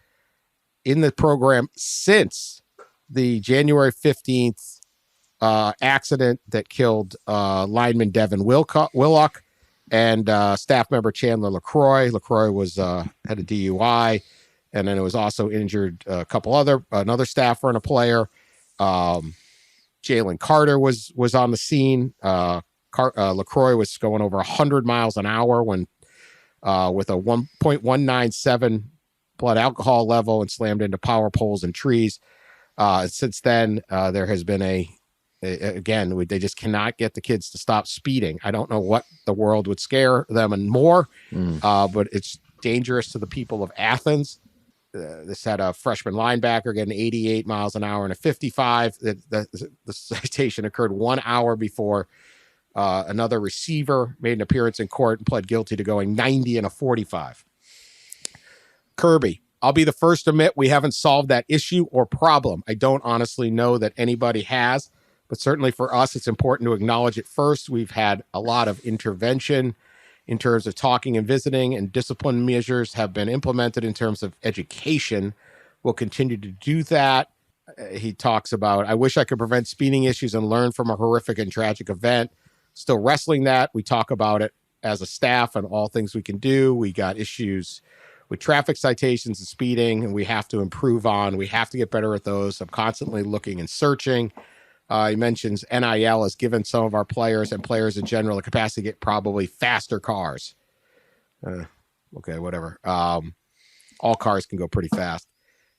in the program since the January 15th accident that killed lineman Devin Willock and staff member Chandler LaCroix. LaCroix was had a DUI, and then it was also injured another staffer and a player. Jalen Carter was on the scene. LaCroix was going over 100 miles an hour when with a 1.197 blood alcohol level and slammed into power poles and trees. Since then, there has been they just cannot get the kids to stop speeding. I don't know what the world would scare them and more, but it's dangerous to the people of Athens. This had a freshman linebacker getting 88 miles an hour and a 55. The citation occurred 1 hour before another receiver made an appearance in court and pled guilty to going 90 and a 45. Kirby, I'll be the first to admit we haven't solved that issue or problem. I don't honestly know that anybody has, but certainly for us, it's important to acknowledge it first. We've had a lot of intervention in terms of talking and visiting, and discipline measures have been implemented in terms of education. We'll continue to do that. He talks about, I wish I could prevent speeding issues and learn from a horrific and tragic event. Still wrestling that. We talk about it as a staff and all things we can do. We got issues with traffic citations and speeding, and we have to improve on. We have to get better at those. I'm constantly looking and searching. He mentions NIL has given some of our players and players in general the capacity to get probably faster cars. Okay, whatever. All cars can go pretty fast.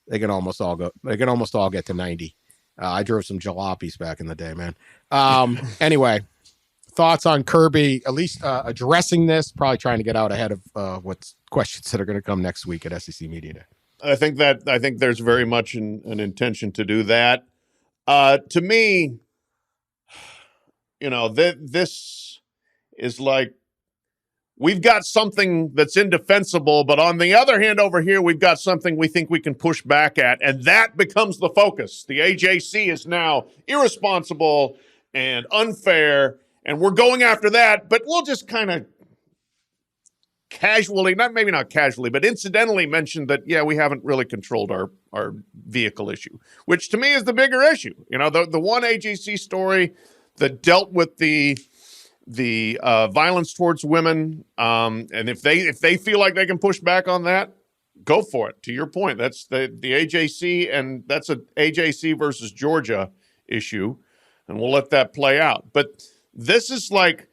They can almost all get to 90. I drove some jalopies back in the day, man. Anyway, thoughts on Kirby, at least addressing this, probably trying to get out ahead of what questions that are going to come next week at SEC Media Day. I think there's very much an intention to do that. To me, this is like, we've got something that's indefensible, but on the other hand, over here, we've got something we think we can push back at, and that becomes the focus. The AJC is now irresponsible and unfair, and we're going after that, but we'll just kind of casually, maybe not casually, but incidentally mention that, yeah, we haven't really controlled our vehicle issue, which to me is the bigger issue. The one AJC story that dealt with the violence towards women, and if they feel like they can push back on that, go for it. To your point, that's the AJC, and that's a AJC versus Georgia issue, and we'll let that play out. But this is like,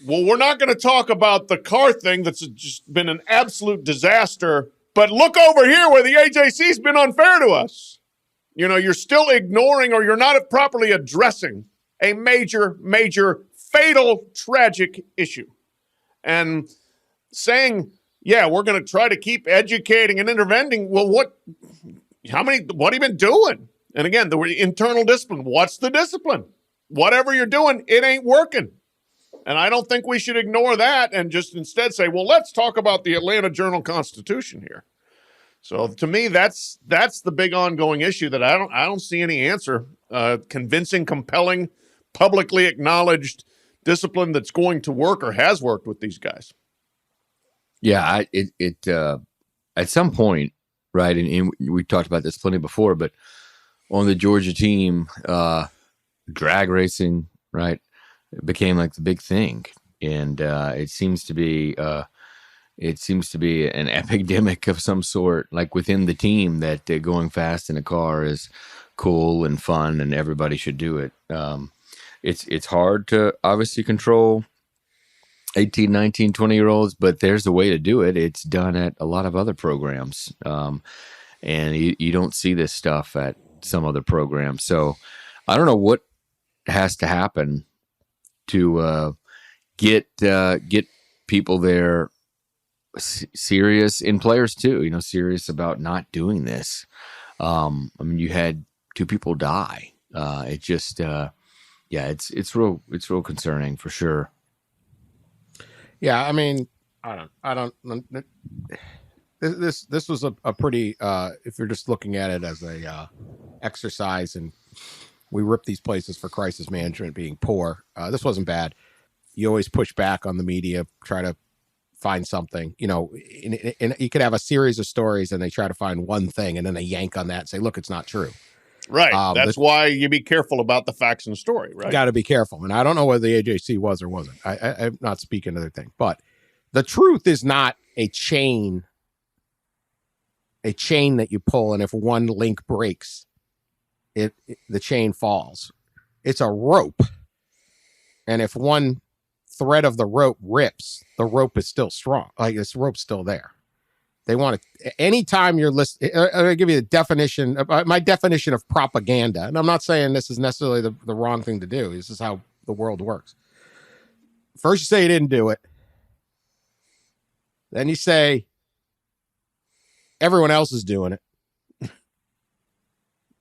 well, we're not going to talk about the car thing that's just been an absolute disaster, but look over here where the AJC's been unfair to us. You're still ignoring, or you're not properly addressing a major, major, fatal, tragic issue. And saying, yeah, we're going to try to keep educating and intervening. Well, what have you been doing? And again, the internal discipline. What's the discipline? Whatever you're doing, it ain't working. And I don't think we should ignore that and just instead say, well, let's talk about the Atlanta Journal-Constitution here. So to me, that's the big ongoing issue that I don't see any answer, convincing, compelling, publicly acknowledged discipline that's going to work or has worked with these guys. Yeah, at some point, right, and we talked about this plenty before, but on the Georgia team, drag racing, right, became like the big thing, and it seems to be an epidemic of some sort, like within the team, that going fast in a car is cool and fun, and everybody should do it. It's hard to obviously control 18, 19, 20-year-olds, but there's a way to do it. It's done at a lot of other programs, and you don't see this stuff at some other programs. So I don't know what has to happen to get people there serious, in players too, serious about not doing this. I mean, you had 2 people die. It just, it's real concerning for sure. Yeah, I mean, I don't. This was a pretty. If you're just looking at it as a exercise, and we rip these places for crisis management being poor. This wasn't bad. You always push back on the media, try to find something. And you could have a series of stories, and they try to find one thing, and then they yank on that and say, "Look, it's not true." Right. That's why you be careful about the facts and story, right? Got to be careful. And I don't know whether the AJC was or wasn't. I'm not speaking to their thing. But the truth is not a chain that you pull, and if one link breaks, the chain falls. It's a rope. And if one thread of the rope rips, the rope is still strong. Like, this rope's still there. They want to, anytime you're listening, I'm going to give you the definition, my definition of propaganda. And I'm not saying this is necessarily the wrong thing to do. This is how the world works. First, you say you didn't do it. Then you say everyone else is doing it.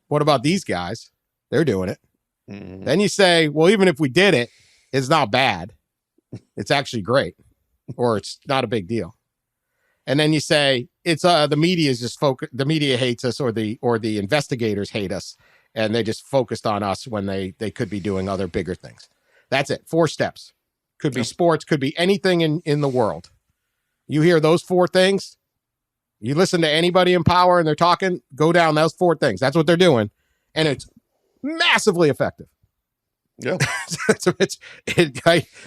What about these guys? They're doing it. Mm-hmm. Then you say, well, even if we did it, it's not bad. It's actually great, or it's not a big deal. And then you say it's the media is just the media hates us, or the investigators hate us, and they just focused on us when they could be doing other bigger things. That's it. 4 steps. Could be sports, could be anything in the world. You hear those 4 things, you listen to anybody in power and they're talking, go down those 4 things. That's what they're doing. And it's massively effective. Yeah.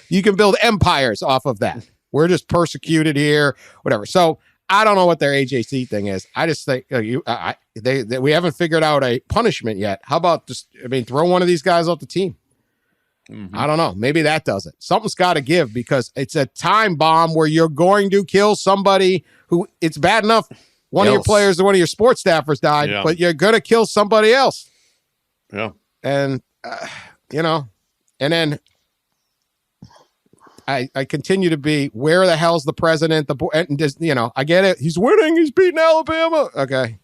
You can build empires off of that. We're just persecuted here, whatever. So I don't know what their AJC thing is. I just think we haven't figured out a punishment yet. How about throw one of these guys off the team? Mm-hmm. I don't know. Maybe that does it. Something's got to give, because it's a time bomb where you're going to kill somebody who, it's bad enough one of your players or one of your sports staffers died, but you're going to kill somebody else. Yeah. And, and then I continue to be, where the hell's the president? I get it. He's winning. He's beating Alabama. Okay.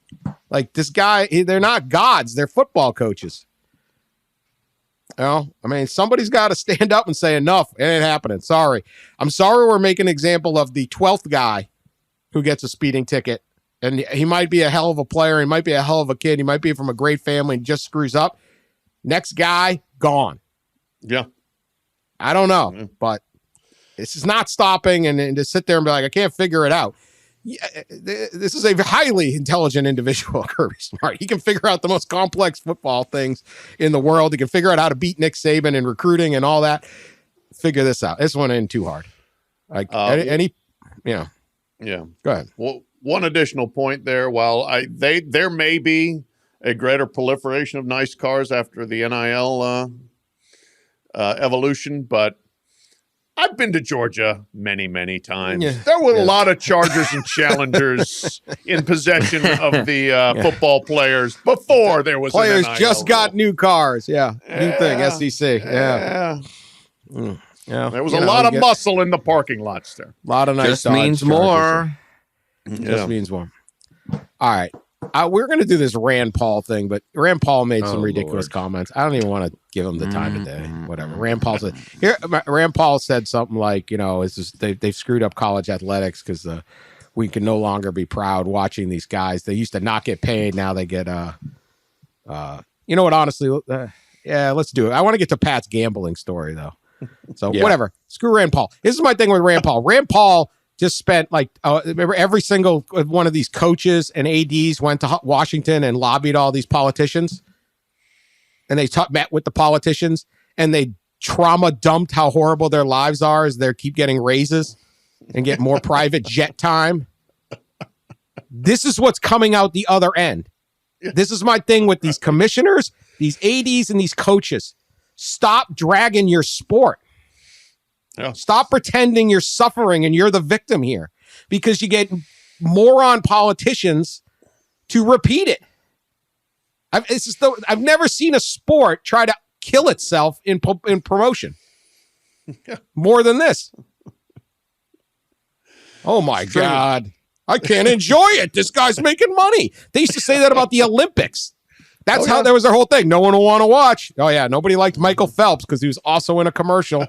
Like, this guy, they're not gods. They're football coaches. Somebody's got to stand up and say, enough. It ain't happening. Sorry. I'm sorry we're making an example of the 12th guy who gets a speeding ticket. And he might be a hell of a player. He might be a hell of a kid. He might be from a great family and just screws up. Next guy, gone. Yeah. I don't know, but this is not stopping, and to sit there and be like, I can't figure it out. Yeah, this is a highly intelligent individual, Kirby Smart. He can figure out the most complex football things in the world. He can figure out how to beat Nick Saban in recruiting and all that. Figure this out. This one ain't too hard. Like Yeah. Go ahead. Well, one additional point there. While there may be a greater proliferation of nice cars after the NIL evolution, but I've been to Georgia many, many times. Yeah. There were a lot of Chargers and Challengers in possession of the football players before there was players an NIL just got rule. New cars. Yeah. New thing, SEC. Yeah. There was a lot of muscle in the parking lots there. A lot of nice just means more. Just means more. All right. We're going to do this Rand Paul thing, but Rand Paul made some ridiculous comments. I don't even want to give him the time of day. Whatever. Rand Paul said something like, they've screwed up college athletics because we can no longer be proud watching these guys. They used to not get paid. Now they get, you know what, honestly, let's do it. I want to get to Pat's gambling story, though. So whatever. Screw Rand Paul. This is my thing with Rand Paul. Rand Paul just spent like, remember every single one of these coaches and ADs went to Washington and lobbied all these politicians. And they met with the politicians and they trauma dumped how horrible their lives are as they keep getting raises and get more private jet time. This is what's coming out the other end. This is my thing with these commissioners, these ADs, and these coaches. Stop dragging your sport. Yeah. Stop pretending you're suffering and you're the victim here because you get moron politicians to repeat it. I've never seen a sport try to kill itself in promotion more than this. Oh my God. I can't enjoy it. This guy's making money. They used to say that about the Olympics. That was their whole thing. No one will want to watch. Oh yeah. Nobody liked Michael Phelps because he was also in a commercial.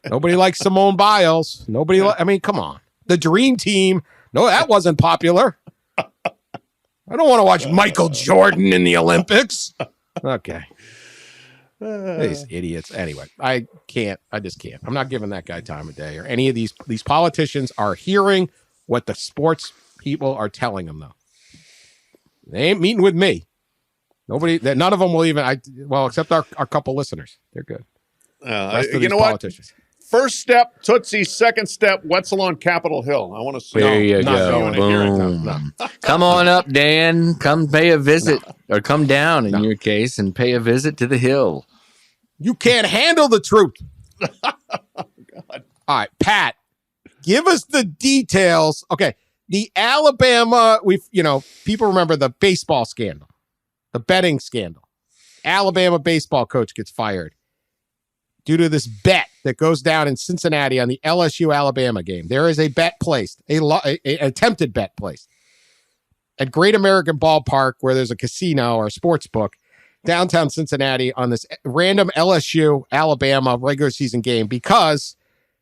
Nobody likes Simone Biles. I mean, come on. The Dream Team. No, that wasn't popular. I don't want to watch Michael Jordan in the Olympics. Okay. These idiots. Anyway, I just can't. I'm not giving that guy time of day or any of these politicians are hearing what the sports people are telling them, though. They ain't meeting with me. None of them will even, except our couple listeners. They're good. You know politicians. What? First step, Tootsie. Second step, Wetzel on Capitol Hill. I want to see. There you go. Boom. Come on up, Dan. Come pay a visit, or come down in your case, and pay a visit to the Hill. You can't handle the truth. God. All right, Pat, give us the details. Okay, the Alabama. People remember the baseball scandal, the betting scandal. Alabama baseball coach gets fired due to this bet that goes down in Cincinnati on the LSU-Alabama game. There is a bet placed, an attempted bet placed at Great American Ballpark where there's a casino or a sports book downtown Cincinnati on this random LSU-Alabama regular season game because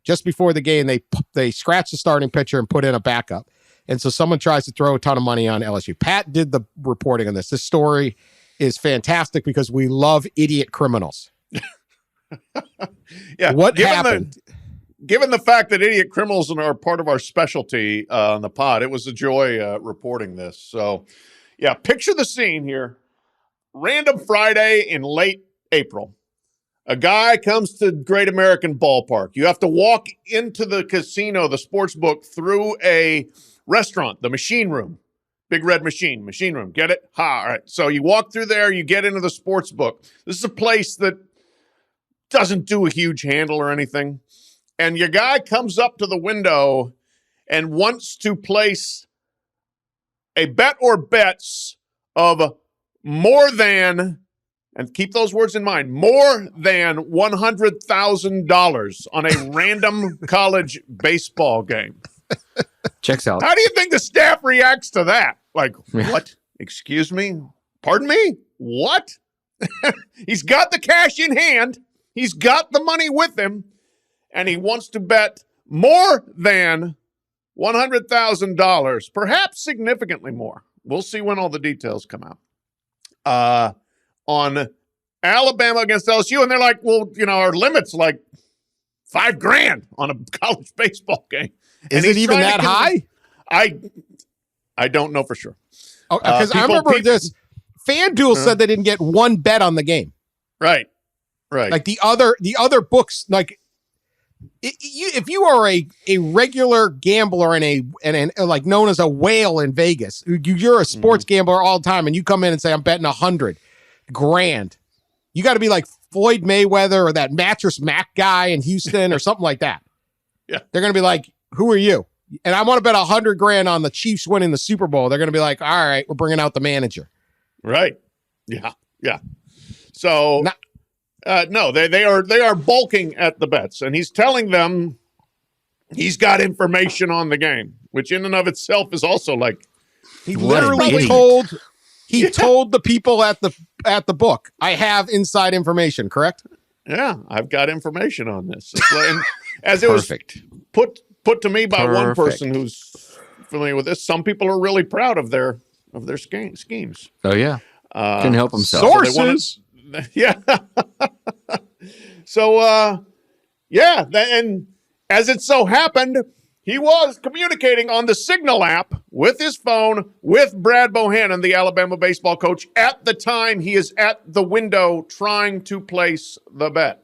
just before the game, they scratched the starting pitcher and put in a backup. And so someone tries to throw a ton of money on LSU. Pat did the reporting on this. This story is fantastic because we love idiot criminals. Yeah. What happened? Given the fact that idiot criminals are part of our specialty on the pod, it was a joy reporting this. So, yeah, picture the scene here. Random Friday in late April. A guy comes to Great American Ballpark. You have to walk into the casino, the sports book, through a restaurant, the machine room. Big red machine room. Get it? All right. So you walk through there, you get into the sports book. This is a place that doesn't do a huge handle or anything. And your guy comes up to the window and wants to place a bet or bets of more than, and keep those words in mind, more than $100,000 on a random college baseball game. Checks out. How do you think the staff reacts to that? Like, what? Excuse me? Pardon me? What? He's got the cash in hand. He's got the money with him, and he wants to bet more than $100,000, perhaps significantly more. We'll see when all the details come out. On Alabama against LSU, and they're like, well, our limit's like $5,000 on a college baseball game. Is it even that high? I don't know for sure. Because I remember this. FanDuel said they didn't get one bet on the game. Right. Like the other books, like if you are a regular gambler and like known as a whale in Vegas, you're a sports gambler all the time, and you come in and say I'm betting $100,000. You got to be like Floyd Mayweather or that Mattress Mac guy in Houston or something like that. Yeah, they're gonna be like, "Who are you?" And I want to bet $100,000 on the Chiefs winning the Super Bowl. They're gonna be like, "All right, we're bringing out the manager." Right. Yeah. So. No, they are balking at the bets, and he's telling them he's got information on the game, which in and of itself is also like he literally told the people at the book, I have inside information, correct? Yeah, I've got information on this. As it was put to me by one person who's familiar with this, some people are really proud of their schemes. Oh yeah, couldn't help himself. Sources. Yeah. So, and as it so happened, He was communicating on the Signal app with his phone with Brad Bohannon, the Alabama baseball coach. At the time, he is at the window trying to place the bet.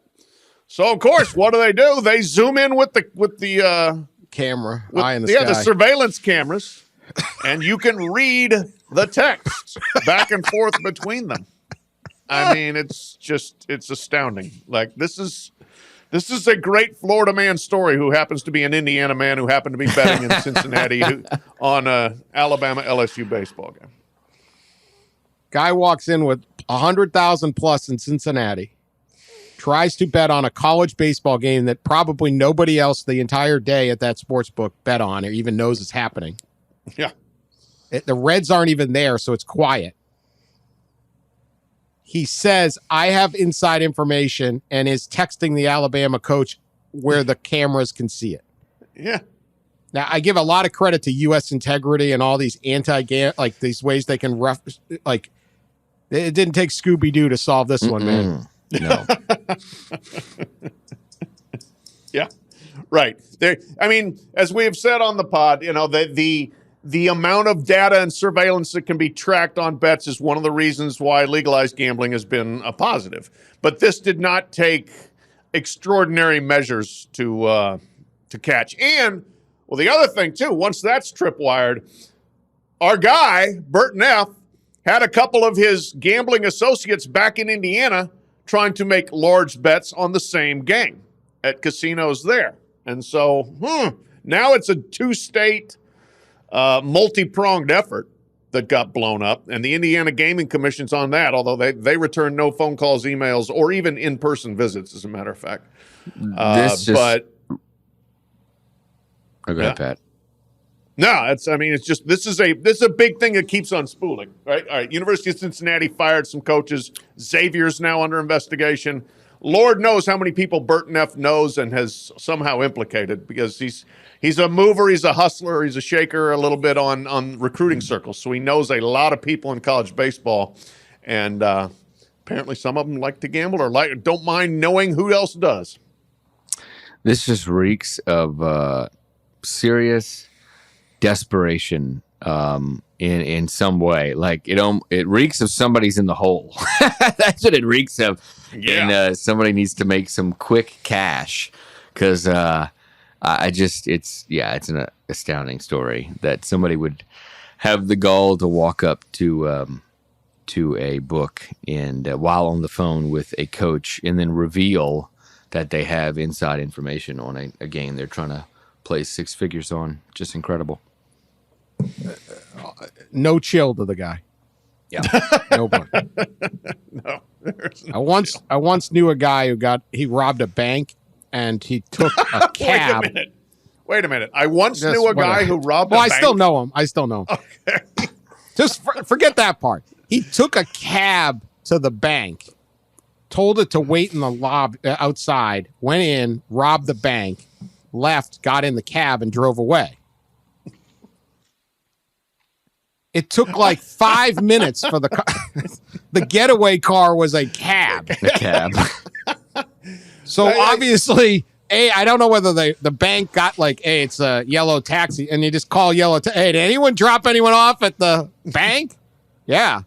So, of course, what do? They zoom in with the Camera, with, eye in the sky. the surveillance cameras, and you can read the text back and forth between them. I mean, it's astounding. Like, this is a great Florida man story who happens to be an Indiana man who happened to be betting in Cincinnati on a Alabama LSU baseball game. Guy walks in with 100,000 plus in Cincinnati, tries to bet on a college baseball game that probably nobody else the entire day at that sports book bet on or even knows it's happening. Yeah. The Reds aren't even there, so it's quiet. He says, I have inside information, and is texting the Alabama coach where the cameras can see it. Yeah. Now, I give a lot of credit to U.S. integrity and all these like these ways they can like, it didn't take Scooby-Doo to solve this one, man. No. Yeah. Right. I mean, as we have said on the pod, the amount of data and surveillance that can be tracked on bets is one of the reasons why legalized gambling has been a positive. But this did not take extraordinary measures to catch. And, well, the other thing, too, once that's tripwired, our guy, Burton F., had a couple of his gambling associates back in Indiana trying to make large bets on the same game at casinos there. And so, now it's a two-state multi-pronged effort that got blown up, and the Indiana Gaming Commission's on that, although they return no phone calls, emails, or even in-person visits, as a matter of fact. Go ahead, Pat. No, this is a big thing that keeps on spooling, right? All right, University of Cincinnati fired some coaches. Xavier's now under investigation. Lord knows how many people Burton F. knows and has somehow implicated, because he's a mover, he's a hustler, he's a shaker a little bit on recruiting circles. So he knows a lot of people in college baseball, and apparently some of them like to gamble or don't mind knowing who else does. This just reeks of serious desperation in some way. Like it reeks of somebody's in the hole. That's what it reeks of. Yeah. And somebody needs to make some quick cash, because it's an astounding story that somebody would have the gall to walk up to a book and while on the phone with a coach, and then reveal that they have inside information on a game they're trying to place six figures on. Just incredible. No chill to the guy. Yeah. Nobody. No. I once knew a guy he robbed a bank, and he took a cab. Wait a minute. I once knew a guy who robbed a bank. I still know him. Okay. Just forget that part. He took a cab to the bank, told it to wait in the lobby outside, went in, robbed the bank, left, got in the cab, and drove away. It took like 5 minutes for the getaway car was a cab. A cab. So obviously, I don't know whether the bank got like, hey, it's a yellow taxi, and you just call yellow. Hey, did anyone drop anyone off at the bank? Yeah.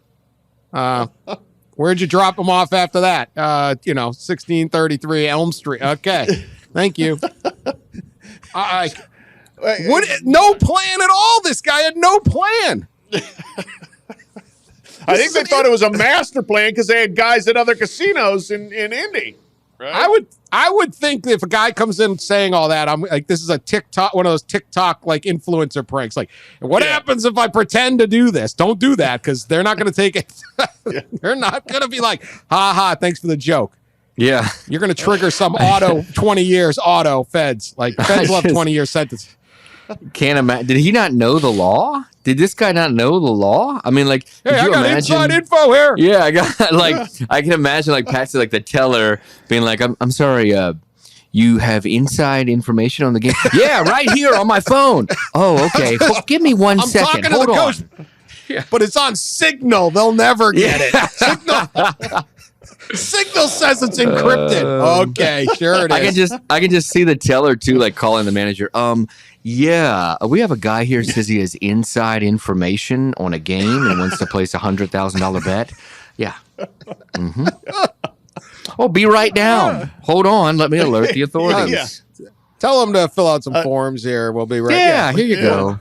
Where'd you drop them off after that? 1633 Elm Street. Okay. Thank you. No plan at all. This guy had no plan. I think they thought it was a master plan because they had guys at other casinos in Indy. Right? I would think that if a guy comes in saying all that, I'm like, this is one of those TikTok like influencer pranks. Like, what happens if I pretend to do this? Don't do that, because they're not going to take it. They're not going to be like, ha ha, thanks for the joke. Yeah. You're going to trigger some 20 years feds. Like, feds love 20-year sentence. Can't imagine. Did he not know the law? Did this guy not know the law? I mean, like, hey, I got inside info here. Yeah, I can imagine like Patsy, like the teller, being like, "I'm sorry, you have inside information on the game." Yeah, right here on my phone. Oh, okay. Well, give me 1 second. Talking to the coach. Yeah. But it's on Signal. They'll never get it. Signal. Signal says it's encrypted. Okay, sure it is. I can just see the teller too, like calling the manager. Yeah, we have a guy here says he has inside information on a game and wants to place $100,000 bet. Yeah. Mm-hmm. Oh, be right down. Hold on. Let me alert the authorities. Tell them to fill out some forms here. We'll be right Yeah, here you go.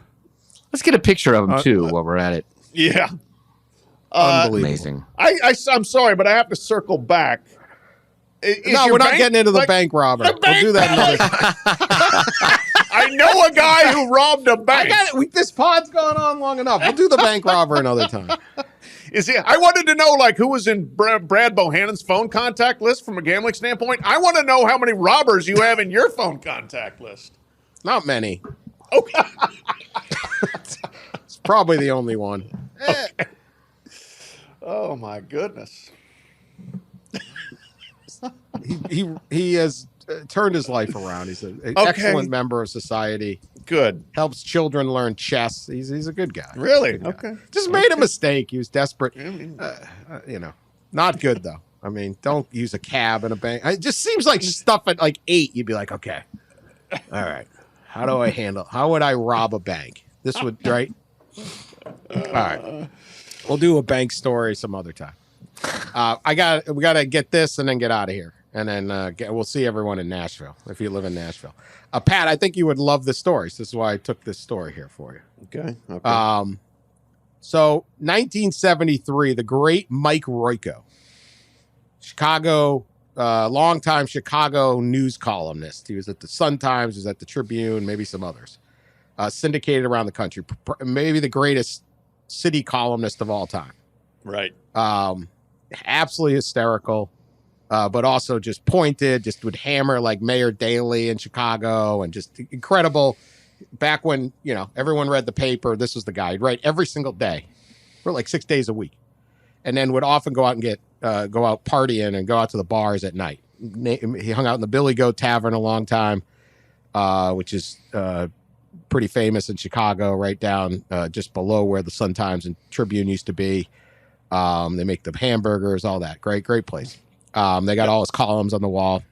Let's get a picture of him too while we're at it. Yeah. Unbelievable. Amazing. I'm sorry, but I have to circle back. No, we're not getting into the bank robber. We'll do that another time. I know a guy who robbed a bank. I got it. This pod's gone on long enough. We'll do the bank robber another time. I wanted to know, like, who was in Brad Bohannon's phone contact list from a gambling standpoint. I want to know how many robbers you have in your phone contact list. Not many. Okay. It's probably the only one. Okay. Oh, my goodness. He has turned his life around. He's an excellent member of society. Good. Helps children learn chess. He's a good guy. Really? Good guy. Okay. Just made a mistake. He was desperate. Not good though. I mean, don't use a cab in a bank. It just seems like stuff at like 8. You'd be like, okay, all right. How would I rob a bank? This would, right? All right. We'll do a bank story some other time. We got to get this and then get out of here. And then we'll see everyone in Nashville, if you live in Nashville. Pat, I think you would love this story. So this is why I took this story here for you. Okay. So 1973, the great Mike Royko, Chicago, longtime Chicago news columnist. He was at the Sun-Times, he was at the Tribune, maybe some others. Syndicated around the country. Maybe the greatest city columnist of all time. Right. Absolutely hysterical. But also just pointed, just would hammer like Mayor Daley in Chicago, and just incredible. Back when, everyone read the paper, this was the guy. He'd write every single day for like 6 days a week. And then would often go out and go out partying and go out to the bars at night. He hung out in the Billy Goat Tavern a long time, which is pretty famous in Chicago, right down just below where the Sun-Times and Tribune used to be. They make the hamburgers, all that. Great place. They got all his columns on the wall.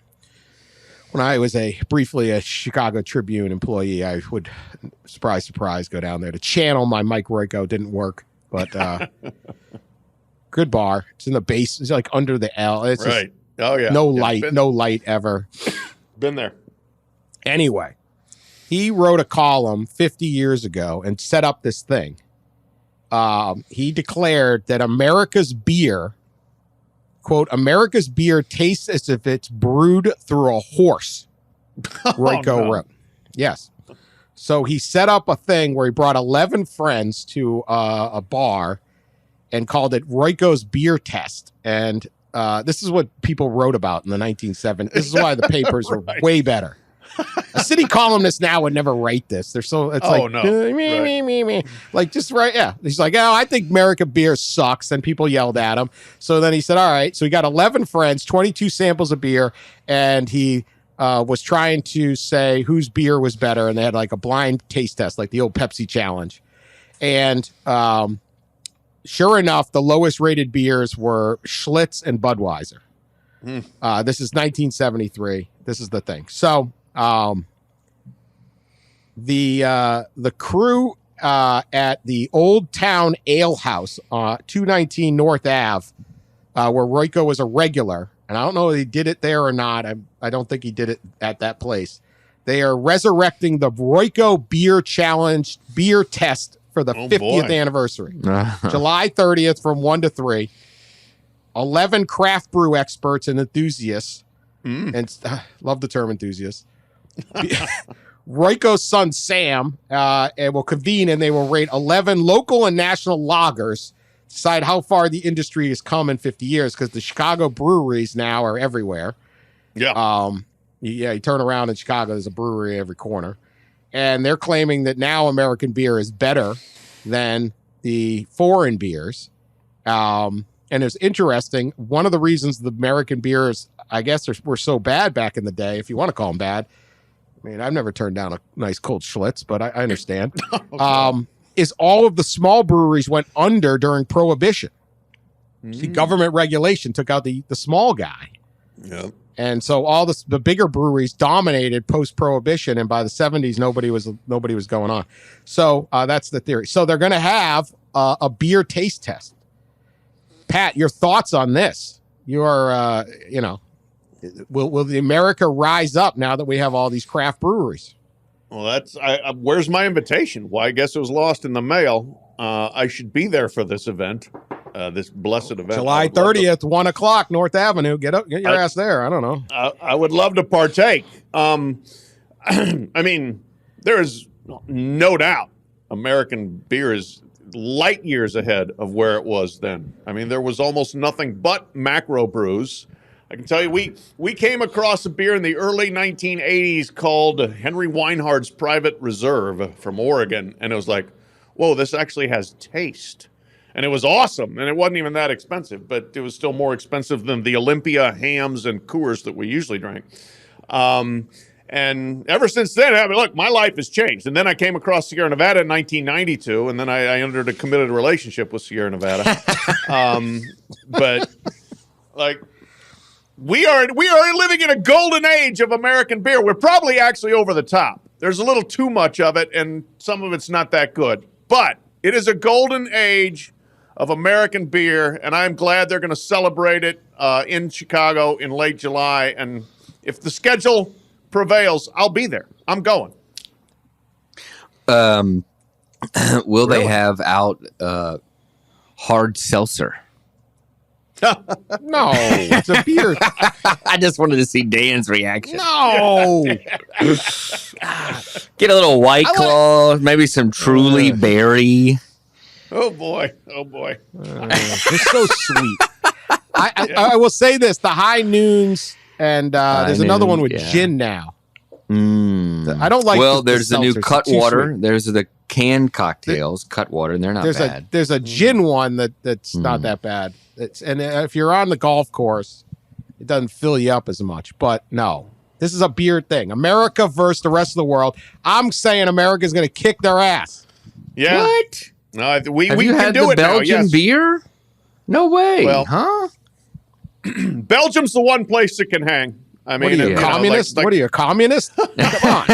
When I was briefly a Chicago Tribune employee, I would, surprise, go down there to channel my Mike Royko. Didn't work, but good bar. It's in the base. It's like under the L. It's right. Oh yeah. No light ever. Been there. Anyway, he wrote a column 50 years ago and set up this thing. He declared that America's beer, quote, America's beer tastes as if it's brewed through a horse. Royko wrote. Yes. So he set up a thing where he brought 11 friends to a bar and called it Royko's Beer Test. And this is what people wrote about in the 1970s. This is why the papers are way better. A city columnist now would never write this. They're so it's me. Like just right, yeah. He's like, I think American beer sucks, and people yelled at him. So then he said, all right. So he got 11 friends, 22 samples of beer, and he was trying to say whose beer was better, and they had like a blind taste test, like the old Pepsi challenge. And sure enough, the lowest rated beers were Schlitz and Budweiser. This is 1973. This is the thing. So the crew at the Old Town Ale House, 219 North Ave, where Royko was a regular, and I don't know if he did it there or not. I don't think he did it at that place. They are resurrecting the Royko Beer Challenge beer test for the 50th anniversary. July 30th from 1 to 3. 11 craft brew experts and enthusiasts, and love the term enthusiast. Royko's son Sam and will convene, and they will rate 11 local and national lagers, decide how far the industry has come in 50 years, because the Chicago breweries now are everywhere. Yeah. You turn around in Chicago, there's a brewery every corner. And they're claiming that now American beer is better than the foreign beers. And it's interesting. One of the reasons the American beers, I guess, were so bad back in the day, if you want to call them bad. I mean, I've never turned down a nice cold Schlitz, but I understand. Okay. Is all of the small breweries went under during Prohibition. See, government regulation took out the small guy. Yep. And so all the bigger breweries dominated post-prohibition, and by the 70s, nobody was going on. So that's the theory. So they're going to have a beer taste test. Pat, your thoughts on this? Will the America rise up now that we have all these craft breweries? Well, where's my invitation? Well, I guess it was lost in the mail. I should be there for this event, this blessed event. July 30th, 1 o'clock, North Avenue. Get your ass there. I don't know. I would love to partake. I mean, there is no doubt American beer is light years ahead of where it was then. I mean, there was almost nothing but macro brews. I can tell you, we came across a beer in the early 1980s called Henry Weinhard's Private Reserve from Oregon, and it was like, whoa, this actually has taste. And it was awesome, and it wasn't even that expensive, but it was still more expensive than the Olympia hams and Coors that we usually drank. And ever since then, I mean, look, my life has changed. And then I came across Sierra Nevada in 1992, and then I entered a committed relationship with Sierra Nevada. But like, we are living in a golden age of American beer. We're probably actually over the top. There's a little too much of it, and some of it's not that good. But it is a golden age of American beer, and I'm glad they're going to celebrate it in Chicago in late July. And if the schedule prevails, I'll be there. I'm going. Will they have out hard seltzer? No, it's a beer. I just wanted to see Dan's reaction. No. Get a little White Claw, maybe some Truly Berry. Oh, boy. Oh, boy. They're so sweet. I will say this, the High Noons, and there's another one with gin now. I don't like. Well, there's the new seltzers. Cutwater. There's the canned cocktails, Cutwater, and they're not bad. There's a gin one that's not that bad. And if you're on the golf course, it doesn't fill you up as much. But no, this is a beer thing. America versus the rest of the world. I'm saying America's going to kick their ass. Yeah. What? No, we Have can you had do the it Belgian now. Yes. beer? No way. Well, huh? Belgium's the one place that can hang. I mean, What are you, a communist? What are you, a communist? Come on.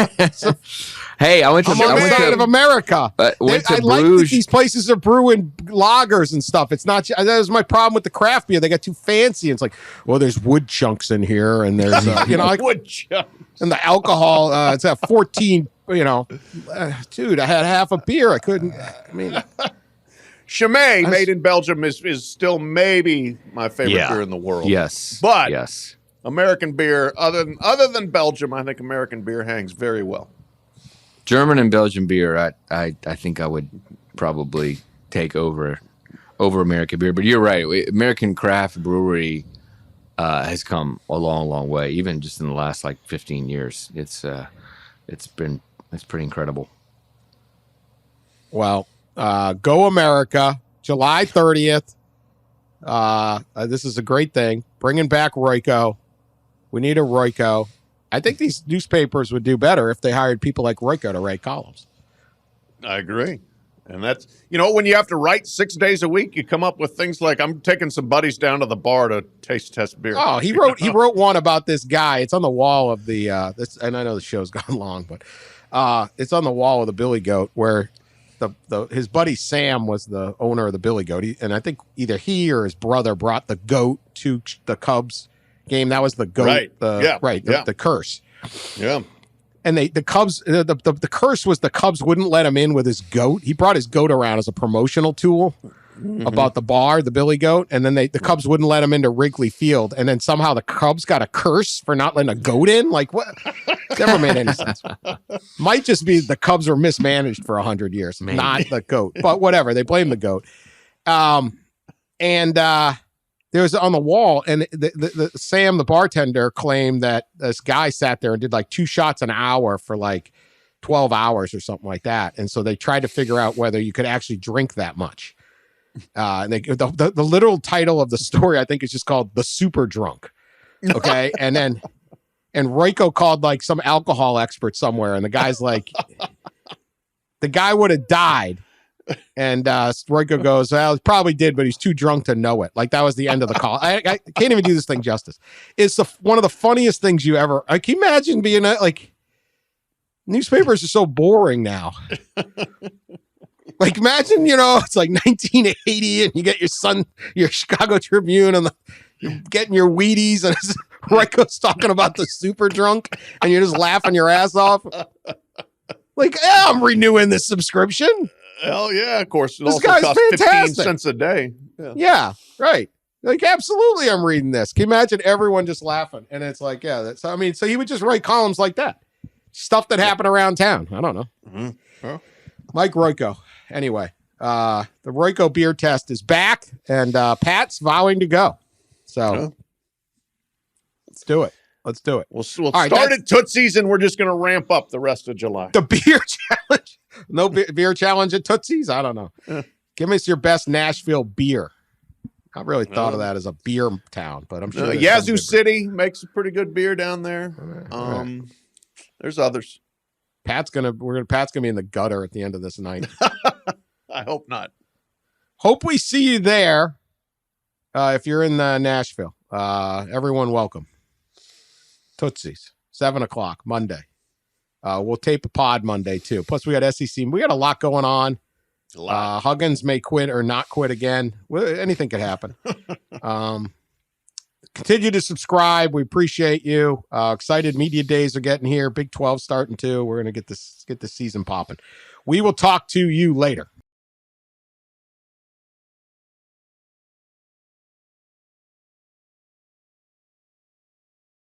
Hey, I went to I'm on the side of America. went to I like that Bruges. these places are brewing lagers and stuff. It's not. That was my problem with the craft beer. They got too fancy. It's like, well, there's wood chunks in here, and there's like, wood chunks. And the alcohol. It's at 14. Dude, I had half a beer. I couldn't. I mean, Chimay, made in Belgium, is still maybe my favorite beer in the world. Yes, but yes, American beer, other than Belgium, I think American beer hangs very well. German and Belgian beer, I think I would probably take over American beer. But you're right, American craft brewery has come a long way, even just in the last like 15 years. It's pretty incredible. well, go America, July 30th. This is a great thing. Bringing back Royko. We need a Royko. I think these newspapers would do better if they hired people like Royko to write columns. I agree. And that's, when you have to write 6 days a week, you come up with things like, I'm taking some buddies down to the bar to taste test beer. Oh, he wrote one about this guy. It's on the wall of the this, and I know the show's gone long, but it's on the wall of the Billy Goat where his buddy Sam was the owner of the Billy Goat. And I think either he or his brother brought the goat to the Cubs game. That was the goat. Right. The curse. Yeah. And the Cubs, the curse was the Cubs wouldn't let him in with his goat. He brought his goat around as a promotional tool about the bar, the Billy Goat. And then the Cubs wouldn't let him into Wrigley Field. And then somehow the Cubs got a curse for not letting a goat in. Like, what? Never made any sense. Might just be the Cubs were mismanaged for 100 years, not the goat. But whatever. They blame the goat. There's on the wall, and the Sam, the bartender, claimed that this guy sat there and did like 2 shots an hour for like 12 hours or something like that. And so they tried to figure out whether you could actually drink that much. And the literal title of the story, I think, is just called "The Super Drunk." Okay, and Royko called like some alcohol expert somewhere, and the guy's like, the guy would have died And Royko goes, well, he probably did, but he's too drunk to know it. Like, that was the end of the call. I can't even do this thing justice. It's one of the funniest things you ever. Can you imagine being like, newspapers are so boring now. Like, imagine, it's like 1980 and you get your Chicago Tribune, and you're getting your Wheaties, and Royko's talking about the super drunk, and you're just laughing your ass off. Like, yeah, I'm renewing this subscription. Hell yeah, of course. It This also guy's costs 15 fantastic. cents a day. Yeah, right. Like, absolutely, I'm reading this. Can you imagine everyone just laughing? And it's like, yeah, so he would just write columns like that. Stuff that happened around town. I don't know. Mm-hmm. Oh. Mike Royko. Anyway, the Royko beer test is back, and Pat's vowing to go. So let's do it. We'll right, start at Tootsie's, and we're just going to ramp up the rest of July. The beer challenge. No beer challenge at Tootsie's? I don't know. Give us your best Nashville beer. I really thought of that as a beer town, but I'm sure Yazoo City makes a pretty good beer down there. Right. There's others. Pat's gonna be in the gutter at the end of this night. I hope not. Hope we see you there. If you're in Nashville, everyone welcome. Tootsie's, 7:00 Monday. We'll tape a pod Monday too. Plus, we got SEC. We got a lot going on. Huggins may quit or not quit again. Anything could happen. Continue to subscribe. We appreciate you. Excited media days are getting here. Big 12 starting too. We're gonna get this season popping. We will talk to you later.